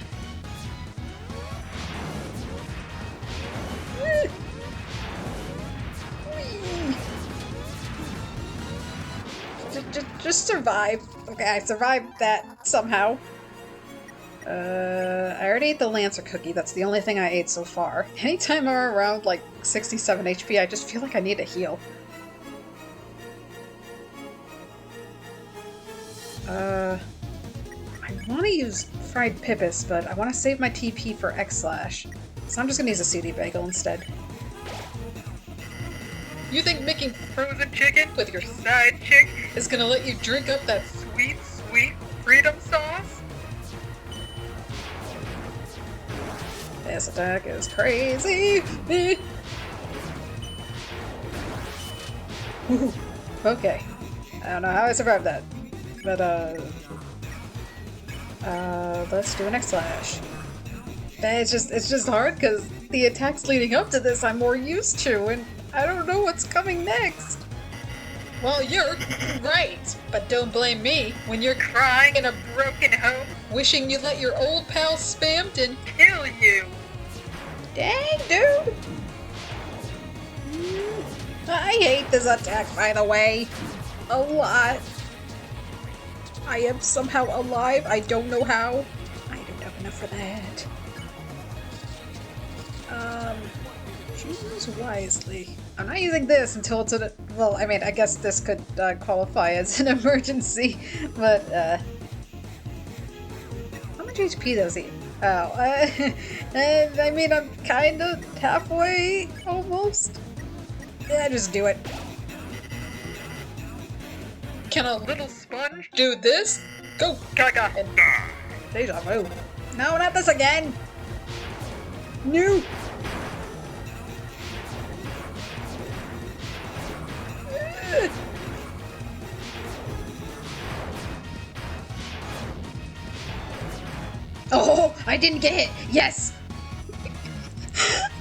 Just survive. Okay, I survived that somehow. I already ate the Lancer cookie. That's the only thing I ate so far. Anytime I'm around like 67 HP, I just feel like I need a heal. I want to use fried Pippus, but I want to save my TP for X slash. So I'm just gonna use a CD bagel instead. You think making frozen chicken with your side chick is gonna let you drink up that sweet, sweet freedom sauce? This attack is crazy! Woo. Okay. I don't know how I survived that. But, let's do an X slash. It's just hard because the attacks leading up to this I'm more used to, and I don't know what's coming next. Well, you're right, but don't blame me when you're crying in a broken home, wishing you'd let your old pal Spamton kill you. Dang, dude! I hate this attack, by the way. A lot. I am somehow alive. I don't know how. I don't have enough for that. Choose wisely. I'm not using this until it's a... Well, I mean, I guess this could qualify as an emergency, but, how much HP does he? Oh, I mean, I'm kind of halfway, almost. Yeah, just do it. Can a little sponge do this? Go, Gaga, and Deja vu. No, not this again! No! Oh, I didn't get hit! Yes!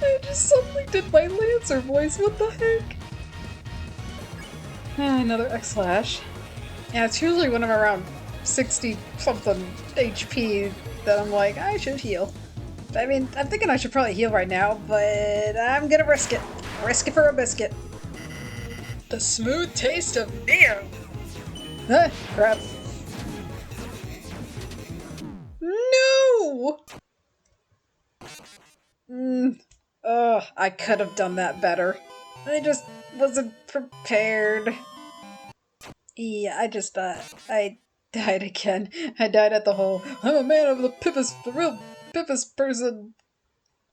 I just suddenly did my Lancer voice, what the heck? Another X-Slash. Yeah, it's usually when I'm around 60-something HP that I'm like, I should heal. I mean, I'm thinking I should probably heal right now, but I'm gonna risk it. Risk it for a biscuit. the smooth taste of Neo. Ah, crap. No! I could have done that better. I just wasn't prepared. Yeah, I died again. I died at the whole, I'm a man of the real pippest person.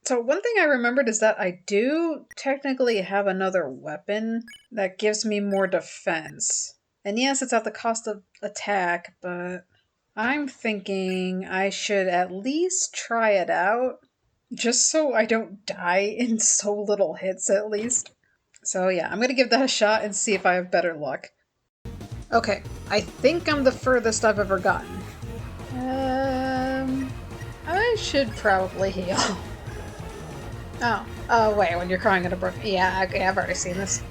So one thing I remembered is that I do technically have another weapon that gives me more defense. And yes, it's at the cost of attack, but I'm thinking I should at least try it out. Just so I don't die in so little hits, at least. So yeah, I'm gonna give that a shot and see if I have better luck. Okay, I think I'm the furthest I've ever gotten. I should probably heal. Oh wait, when you're crying at a brook. Yeah, okay, I've already seen this.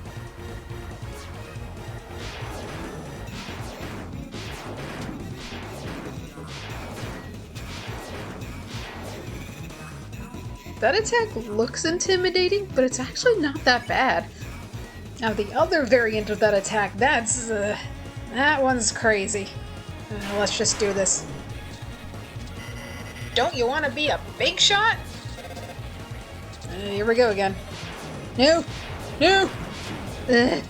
That attack looks intimidating, but it's actually not that bad. Now the other variant of that attack, that one's crazy. Let's just do this. Don't you want to be a big shot? Here we go again. No! No! Ugh.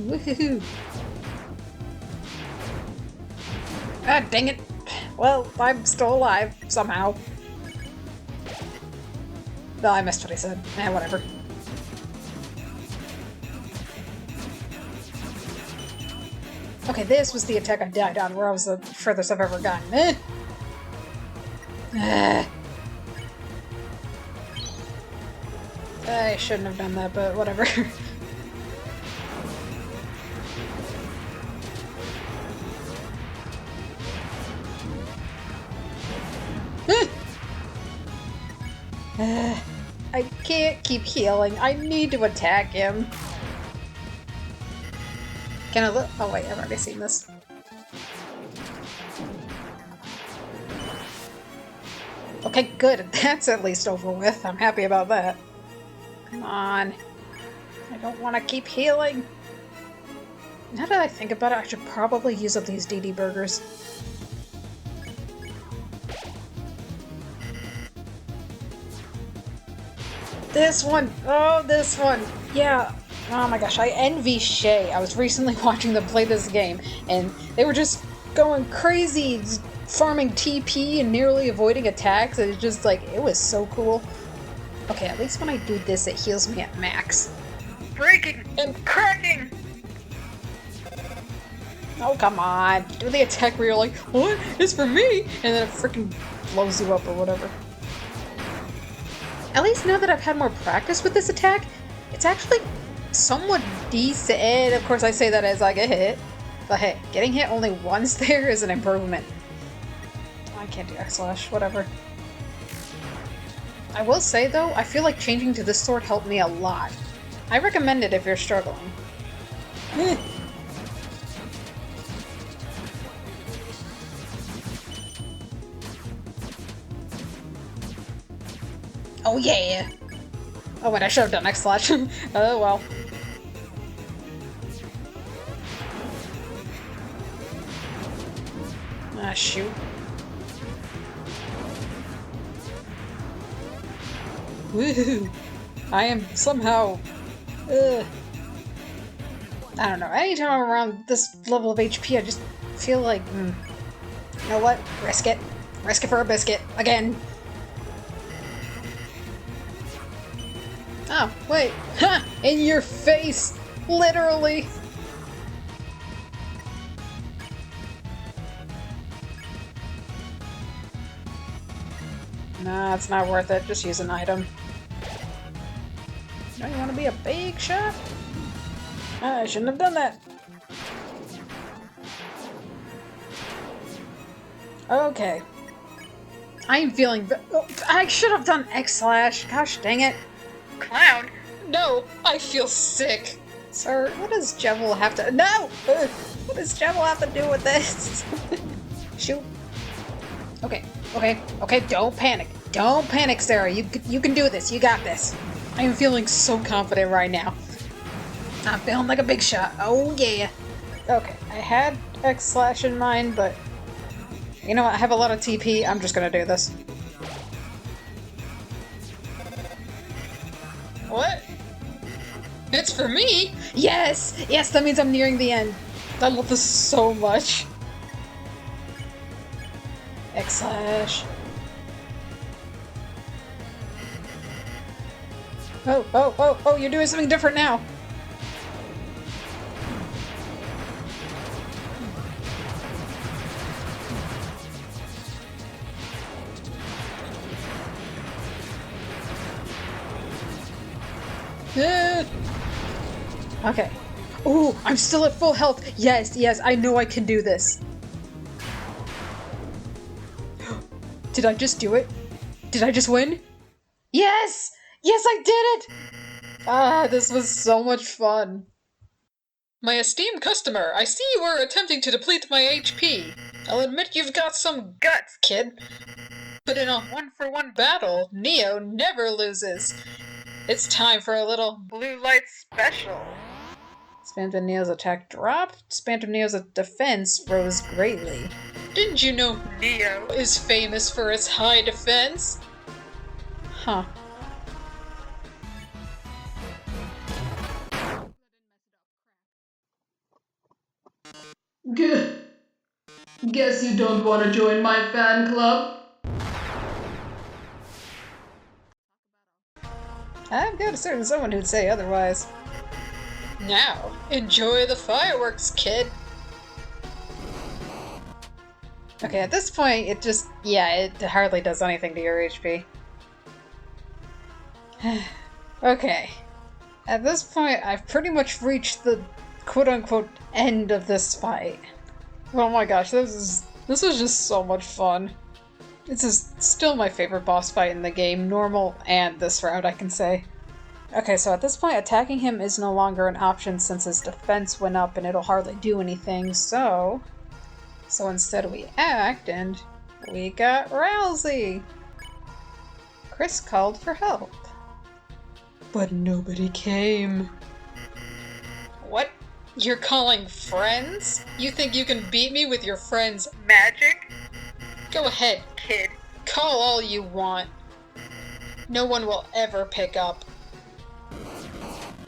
Woohoo! Ah, dang it! Well, I'm still alive, somehow. No, I missed what I said. Whatever. Okay, this was the attack I died on, where I was the furthest I've ever gotten. I shouldn't have done that, but whatever. I can't keep healing. I need to attack him. Can I look? Oh wait, I've already seen this. Okay, good. That's at least over with. I'm happy about that. Come on. I don't want to keep healing. Now that I think about it, I should probably use up these DD burgers. This one! Oh, this one! Yeah. Oh my gosh, I envy Shay. I was recently watching them play this game, and they were just going crazy, farming TP and nearly avoiding attacks. It's just like, it was so cool. Okay, at least when I do this, it heals me at max. Breaking and cracking! Oh, come on. Do the attack where you're like, what? It's for me! And then it freaking blows you up or whatever. At least now that I've had more practice with this attack, it's actually somewhat decent. And of course I say that as I get hit. But hey, getting hit only once there is an improvement. I can't do X-Slash, whatever. I will say though, I feel like changing to this sword helped me a lot. I recommend it if you're struggling. Oh yeah! Oh wait, I should have done X-Slash. Oh well. Ah, shoot. Woohoo! I am somehow... I don't know, anytime I'm around this level of HP, I just feel like, you know what? Risk it. Risk it for a biscuit. Again. Oh, wait. Ha! In your face! Literally! Nah, it's not worth it. Just use an item. No, you want to be a big shot? I shouldn't have done that. Okay. I am feeling... Oh, I should have done X-Slash. Gosh dang it. Clown? No, I feel sick. Sir, what does Jevil have to... No! What does Jevil have to do with this? Shoot. Okay, okay, okay, don't panic. Don't panic, Sarah. You can do this. You got this. I am feeling so confident right now. I'm feeling like a big shot. Oh, yeah. Okay, I had X-Slash in mind, but... You know what? I have a lot of TP. I'm just gonna do this. What? It's for me? Yes! Yes, that means I'm nearing the end. I love this so much. X-Slash. Oh, oh, oh, oh, you're doing something different now. Okay. Ooh, I'm still at full health. Yes, yes, I know I can do this. Did I just do it? Did I just win? Yes! Yes, I did it! Ah, this was so much fun. My esteemed customer, I see you are attempting to deplete my HP. I'll admit you've got some guts, kid. But in a one-for-one battle, Neo never loses. It's time for a little blue light special. Spamton NEO's attack dropped. Spamton NEO's defense rose greatly. Didn't you know Neo is famous for its high defense? Huh. Guess you don't want to join my fan club? I've got a certain someone who'd say otherwise. Now, enjoy the fireworks, kid. Okay, at this point, it just... yeah, it hardly does anything to your HP. Okay. At this point, I've pretty much reached the quote-unquote end of this fight. Oh my gosh, this was just so much fun. This is still my favorite boss fight in the game, normal and this route, I can say. Okay, so at this point, attacking him is no longer an option since his defense went up and it'll hardly do anything, so instead we act, and we got Rousey! Chris called for help. But nobody came. What? You're calling friends? You think you can beat me with your friend's magic? Go ahead, kid. Call all you want. No one will ever pick up.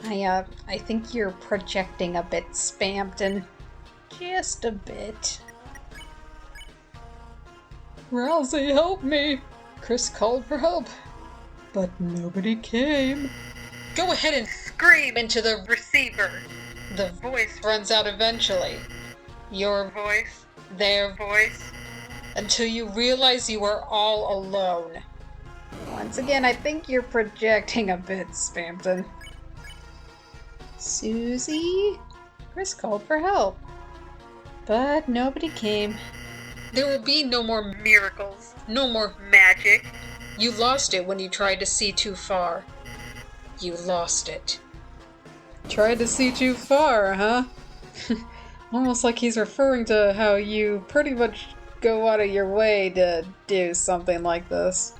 I think you're projecting a bit, Spamton. Just a bit. Rousey, help me! Chris called for help, but nobody came. Go ahead and scream into the receiver. The voice runs out eventually. Your voice, their voice, until you realize you are all alone. Once again, I think you're projecting a bit, Spamton. Susie? Chris called for help, but nobody came. There will be no more miracles, no more magic. You lost it when you tried to see too far. You lost it. Tried to see too far, huh? Almost like he's referring to how you pretty much go out of your way to do something like this.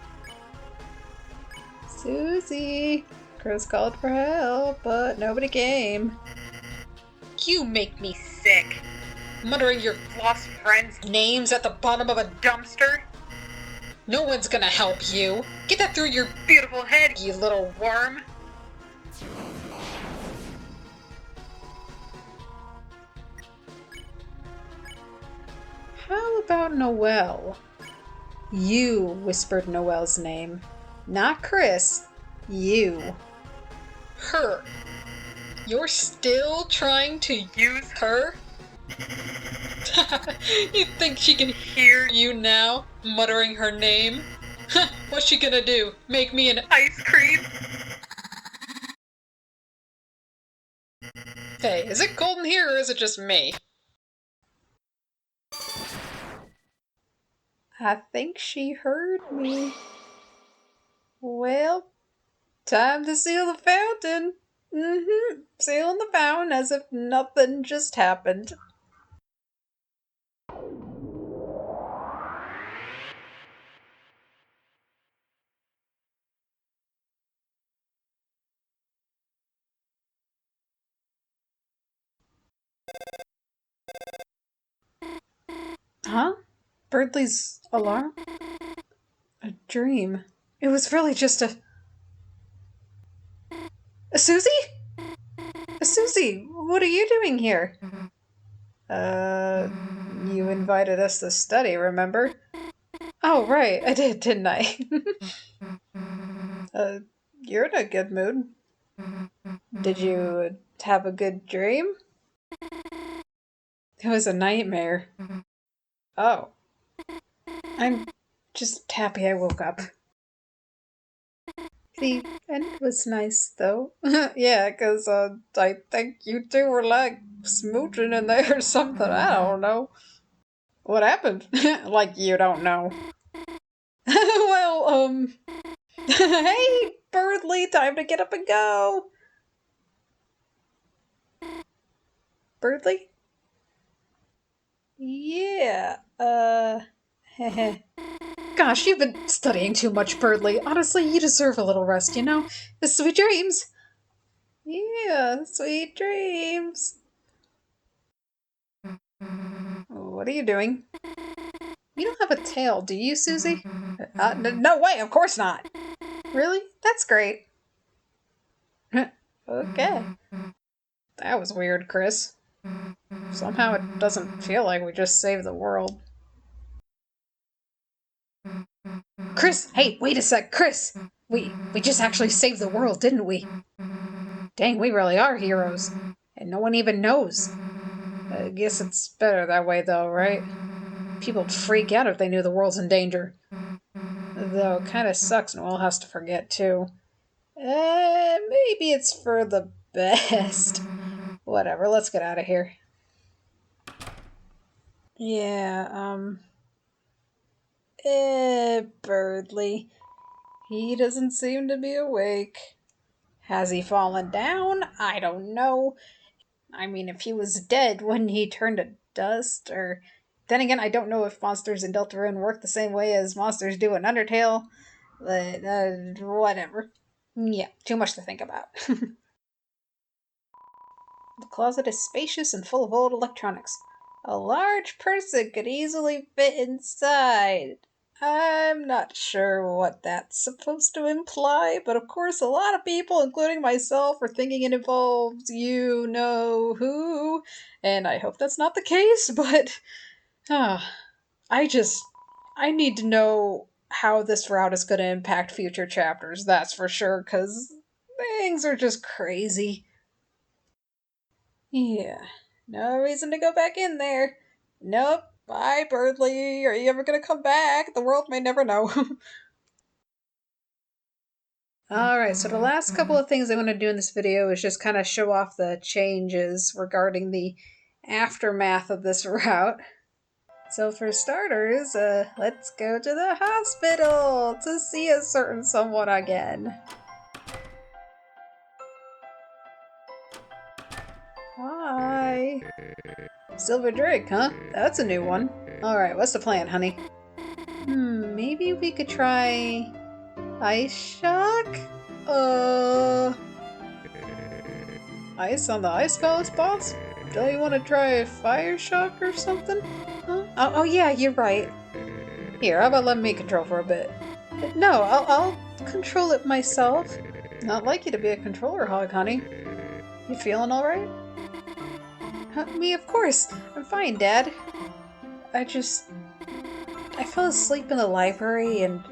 Susie! Chris called for help, but nobody came. You make me sick. Muttering your lost friends' names at the bottom of a dumpster? No one's gonna help you. Get that through your beautiful head, you little worm. How about Noelle? You whispered Noelle's name. Not Chris. You. Her. You're still trying to use her? You think she can hear you now, muttering her name? What's she gonna do? Make me an ice cream? Hey, is it cold in here or is it just me? I think she heard me. Well, time to seal the fountain. Sealing the fountain as if nothing just happened. Huh? Birdley's alarm? A dream. It was really just a Susie? Susie, what are you doing here? You invited us to study, remember? Oh, right, I did, didn't I? You're in a good mood. Did you have a good dream? It was a nightmare. Oh. I'm just happy I woke up. The end was nice, though. Yeah, because I think you two were like smooching in there or something. I don't know. What happened? Like you don't know. Well, hey, Birdley, time to get up and go. Birdley? Yeah, heh. Gosh, you've been studying too much, Birdley. Honestly, you deserve a little rest, you know? Sweet dreams. Yeah, sweet dreams. What are you doing? You don't have a tail, do you, Susie? No way, of course not. Really? That's great. Okay. That was weird, Chris. Somehow it doesn't feel like we just saved the world. Chris! Hey, wait a sec, Chris! We just actually saved the world, didn't we? Dang, we really are heroes. And no one even knows. I guess it's better that way, though, right? People'd freak out if they knew the world's in danger. Though it kinda sucks Noel has to forget, too. Maybe it's for the best. Whatever, let's get out of here. Yeah, Birdley. He doesn't seem to be awake. Has he fallen down? I don't know. I mean, if he was dead, wouldn't he turn to dust? Or then again, I don't know if monsters in Deltarune work the same way as monsters do in Undertale. But, whatever. Yeah, too much to think about. The closet is spacious and full of old electronics. A large person could easily fit inside. I'm not sure what that's supposed to imply, but of course a lot of people, including myself, are thinking it involves you know who, and I hope that's not the case, but I need to know how this route is going to impact future chapters, that's for sure, because things are just crazy. Yeah, no reason to go back in there. Nope. Bye, Birdley. Are you ever gonna come back? The world may never know. Alright, so the last couple of things I want to do in this video is just kind of show off the changes regarding the aftermath of this route. So for starters, let's go to the hospital to see a certain someone again. Hi. Silver Drake, huh? That's a new one. Alright, what's the plan, honey? Maybe we could try... Ice Shock? Ice on the Ice Palace boss? Don't you want to try Fire Shock or something? Huh? Oh yeah, you're right. Here, how about letting me control for a bit? No, I'll control it myself. Not like you to be a controller hog, honey. You feeling alright? Me, of course. I'm fine, Dad. I fell asleep in the library and,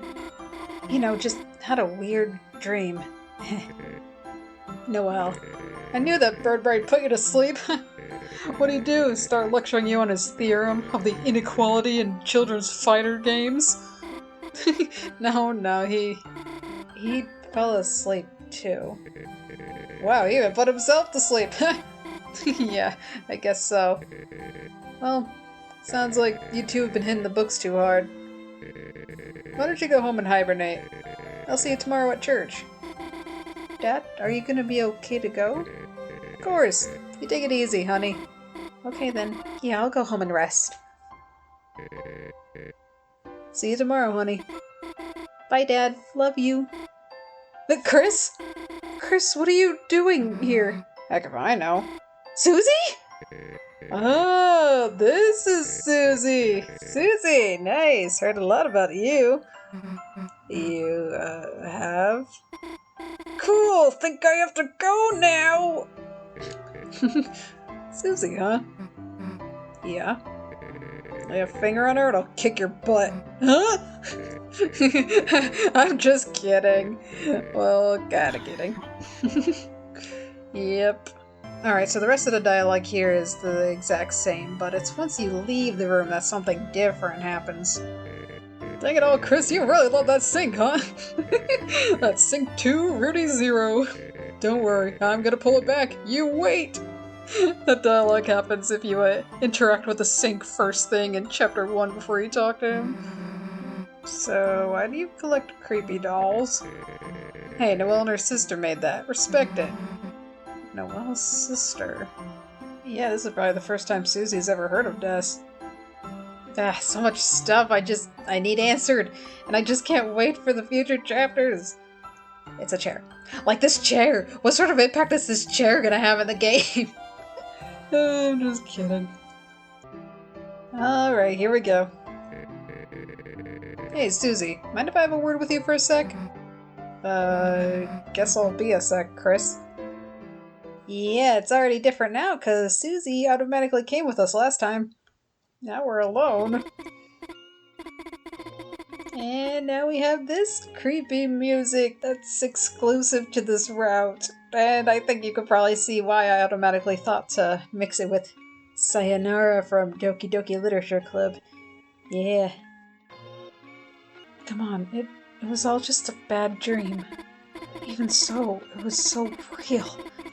just had a weird dream. Noelle, I knew that bird brain put you to sleep. What'd he do? Start lecturing you on his theorem of the inequality in children's fighter games? No, he fell asleep too. Wow, he even put himself to sleep. Yeah, I guess so. Well, sounds like you two have been hitting the books too hard. Why don't you go home and hibernate? I'll see you tomorrow at church. Dad, are you gonna be okay to go? Of course. You take it easy, honey. Okay then. Yeah, I'll go home and rest. See you tomorrow, honey. Bye, Dad. Love you. But Chris? Chris, what are you doing here? Heck if I know. Susie? Oh, this is Susie. Susie, nice. Heard a lot about you. You, have? Cool, think I have to go now. Susie, huh? Yeah. Lay a finger on her and I'll kick your butt. Huh? I'm just kidding. Well, kinda kidding. Yep. Alright, so the rest of the dialogue here is the exact same, but it's once you leave the room that something different happens. Dang it all, Chris, you really love that sync, huh? That's sync 2, Rudy 0. Don't worry, I'm gonna pull it back. You wait! That dialogue happens if you interact with the sync first thing in chapter 1 before you talk to him. So, why do you collect creepy dolls? Hey, Noelle and her sister made that. Respect it. Noelle's sister. Yeah, this is probably the first time Susie's ever heard of Des. So much stuff I need answered, and I just can't wait for the future chapters. It's a chair. Like this chair! What sort of impact is this chair gonna have in the game? I'm just kidding. Alright, here we go. Hey, Susie, mind if I have a word with you for a sec? Guess I'll be a sec, Chris. Yeah, it's already different now, cause Susie automatically came with us last time. Now we're alone. And now we have this creepy music that's exclusive to this route. And I think you could probably see why I automatically thought to mix it with Sayonara from Doki Doki Literature Club. Yeah. Come on, it was all just a bad dream. Even so, it was so real.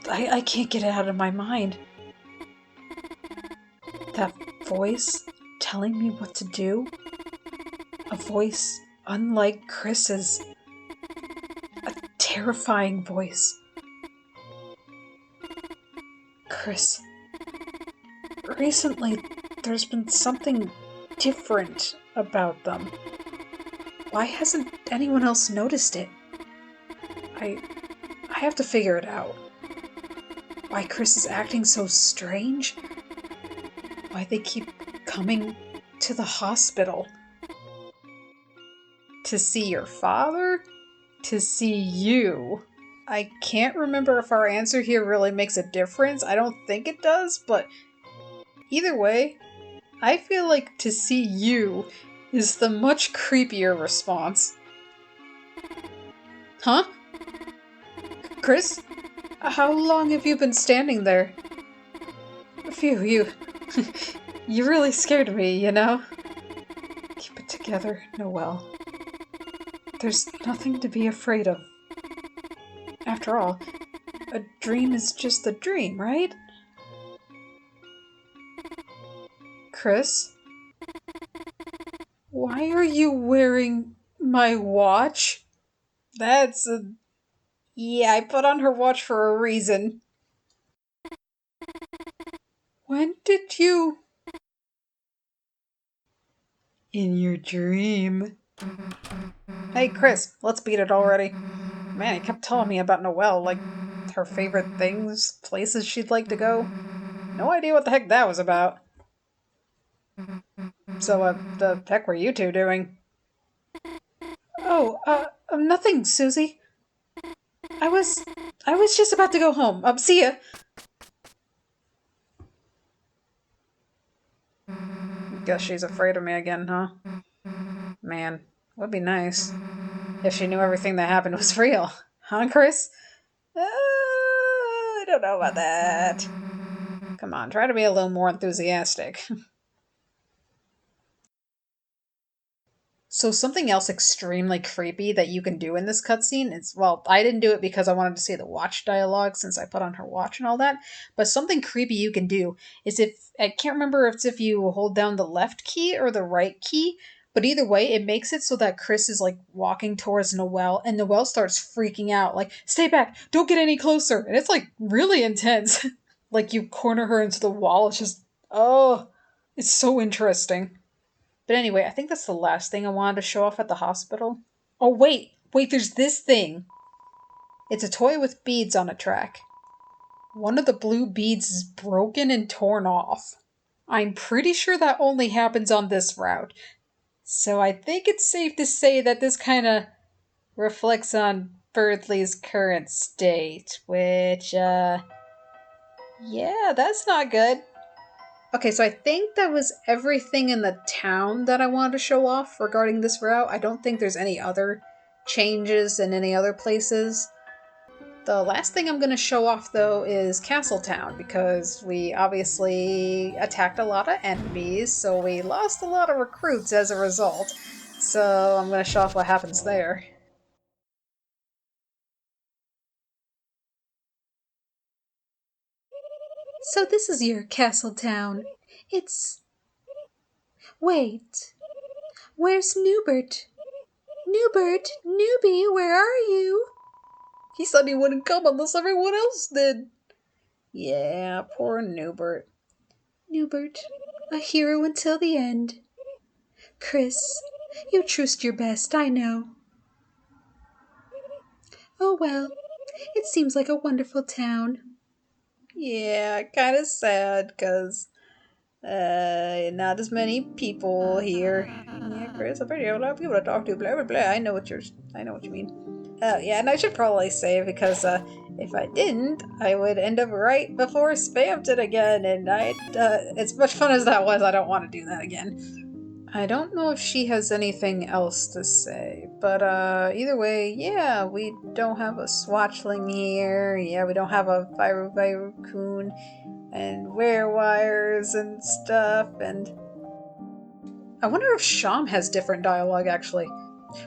I can't get it out of my mind. That voice telling me what to do? A voice unlike Chris's. A terrifying voice. Chris, recently there's been something different about them. Why hasn't anyone else noticed it? I have to figure it out. Why Chris is acting so strange? Why they keep coming to the hospital? To see your father? To see you? I can't remember if our answer here really makes a difference. I don't think it does, but either way, I feel like to see you is the much creepier response. Huh? Chris? How long have you been standing there? Phew, you really scared me, you know? Keep it together, Noelle. There's nothing to be afraid of. After all, a dream is just a dream, right? Chris? Why are you wearing my watch? That's a... Yeah, I put on her watch for a reason. When did you... In your dream. Hey, Chris, let's beat it already. Man, he kept telling me about Noelle, like her favorite things, places she'd like to go. No idea what the heck that was about. So, the heck were you two doing? Oh, nothing, Susie. I was just about to go home. See ya. Guess she's afraid of me again, huh? Man, would be nice if she knew everything that happened was real. Huh, Chris? I don't know about that. Come on, try to be a little more enthusiastic. So something else extremely creepy that you can do in this cutscene is, well, I didn't do it because I wanted to see the watch dialogue since I put on her watch and all that, but something creepy you can do is if, I can't remember if it's if you hold down the left key or the right key, but either way, it makes it so that Chris is like walking towards Noelle and Noelle starts freaking out, like, stay back, don't get any closer. And it's like really intense. Like you corner her into the wall. It's just, oh, it's so interesting. But anyway, I think that's the last thing I wanted to show off at the hospital. Oh, wait, there's this thing. It's a toy with beads on a track. One of the blue beads is broken and torn off. I'm pretty sure that only happens on this route. So I think it's safe to say that this kind of reflects on Birdley's current state, which, yeah, that's not good. Okay, so I think that was everything in the town that I wanted to show off regarding this route. I don't think there's any other changes in any other places. The last thing I'm going to show off, though, is Castletown, because we obviously attacked a lot of enemies, so we lost a lot of recruits as a result. So I'm going to show off what happens there. So this is your Castletown. It's... Wait. Where's Newbert? Newbert, Newbie, where are you? He said he wouldn't come unless everyone else did. Yeah, poor Newbert. Newbert, a hero until the end. Chris, you truced your best, I know. Oh well, it seems like a wonderful town. Yeah, kind of sad, because not as many people here. Yeah, Chris, I'm pretty a lot of people to talk to, blah, blah, blah. I know what you mean. Yeah, and I should probably say, because if I didn't, I would end up right before Spamton again, and as much fun as that was, I don't want to do that again. I don't know if she has anything else to say, but either way, yeah, we don't have a Swatchling here, yeah, we don't have a Viru-Viru-Kun, and Werewires and stuff, and... I wonder if Sham has different dialogue, actually.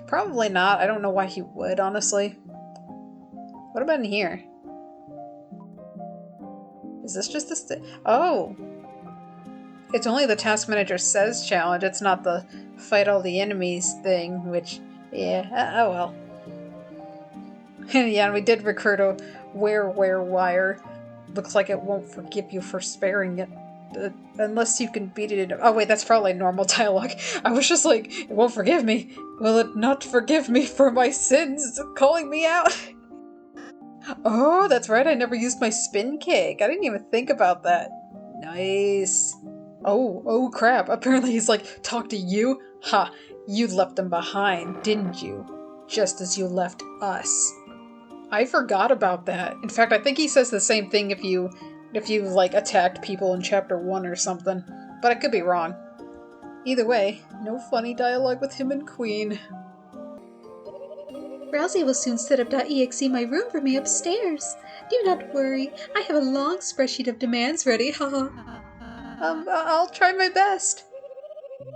Probably not, I don't know why he would, honestly. What about in here? Is this just the oh! It's only the Task Manager Says challenge, it's not the fight all the enemies thing, which, yeah, oh well. Yeah, and we did recruit a wire. Looks like it won't forgive you for sparing it. Unless you can beat it in... Oh wait, that's probably normal dialogue. I was just like, it won't forgive me. Will it not forgive me for my sins? It's calling me out. Oh, that's right, I never used my spin kick. I didn't even think about that. Nice. Oh crap, apparently he's like, talk to you? Ha, you left them behind, didn't you? Just as you left us. I forgot about that. In fact, I think he says the same thing if you like attacked people in chapter 1 or something. But I could be wrong. Either way, no funny dialogue with him and Queen. Rousey will soon set up .exe my room for me upstairs. Do not worry, I have a long spreadsheet of demands ready, haha. I'll try my best.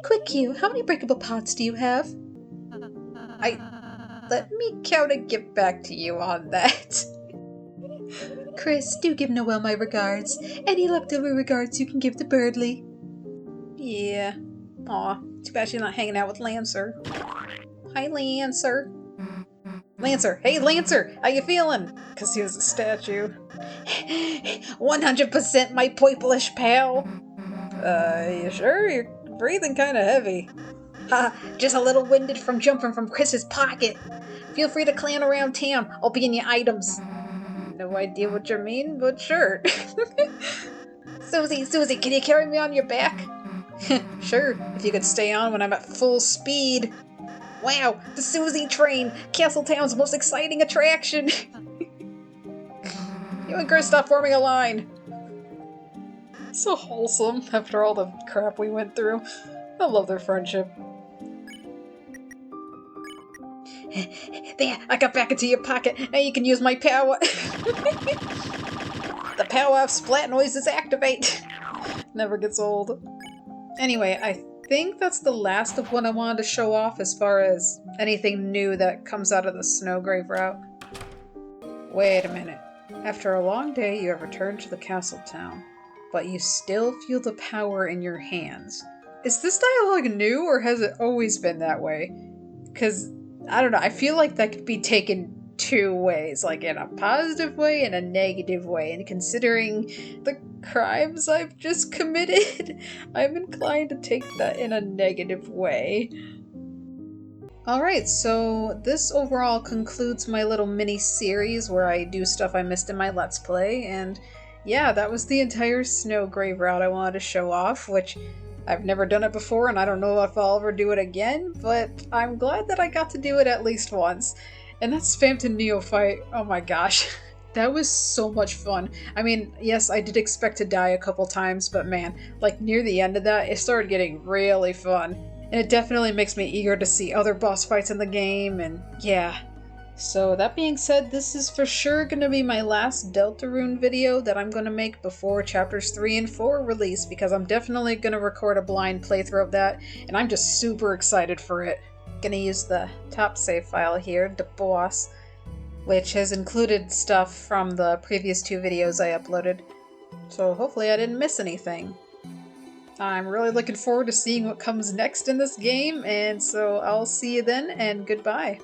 Quick, Q, how many breakable pots do you have? Let me count and get back to you on that. Chris, do give Noelle my regards. Any leftover regards you can give to Birdley. Yeah. Aw, too bad she's not hanging out with Lancer. Hi, Lancer. Lancer! Hey, Lancer! How you feeling? Because he was a statue. 100% my poiplish pal! You sure? You're breathing kind of heavy. Ha! Just a little winded from jumping from Chris's pocket. Feel free to clown around town. I'll be in your items. No idea what you mean, but sure. Susie, can you carry me on your back? Sure, if you could stay on when I'm at full speed. Wow, the Susie train! Castletown's most exciting attraction! You and Chris stop forming a line! So wholesome after all the crap we went through. I love their friendship. There, I got back into your pocket. Now you can use my power. The power of splat noises activate. Never gets old. Anyway, I think that's the last of what I wanted to show off as far as anything new that comes out of the Snowgrave Route. Wait a minute. After a long day, you have returned to the Castletown, but you still feel the power in your hands. Is this dialogue new, or has it always been that way? Because, I don't know, I feel like that could be taken two ways, like in a positive way and a negative way, and considering the crimes I've just committed, I'm inclined to take that in a negative way. Alright, so this overall concludes my little mini-series where I do stuff I missed in my Let's Play, and yeah, that was the entire Snowgrave Route I wanted to show off, which I've never done it before and I don't know if I'll ever do it again, but I'm glad that I got to do it at least once. And that's Spamton NEO Fight. Oh my gosh. That was so much fun. I mean, yes, I did expect to die a couple times, but man, like near the end of that, it started getting really fun. And it definitely makes me eager to see other boss fights in the game, and yeah. So that being said, this is for sure going to be my last Deltarune video that I'm going to make before chapters 3 and 4 release, because I'm definitely going to record a blind playthrough of that, and I'm just super excited for it. Gonna use the top save file here, the boss, which has included stuff from the previous 2 videos I uploaded. So hopefully I didn't miss anything. I'm really looking forward to seeing what comes next in this game, and so I'll see you then, and goodbye.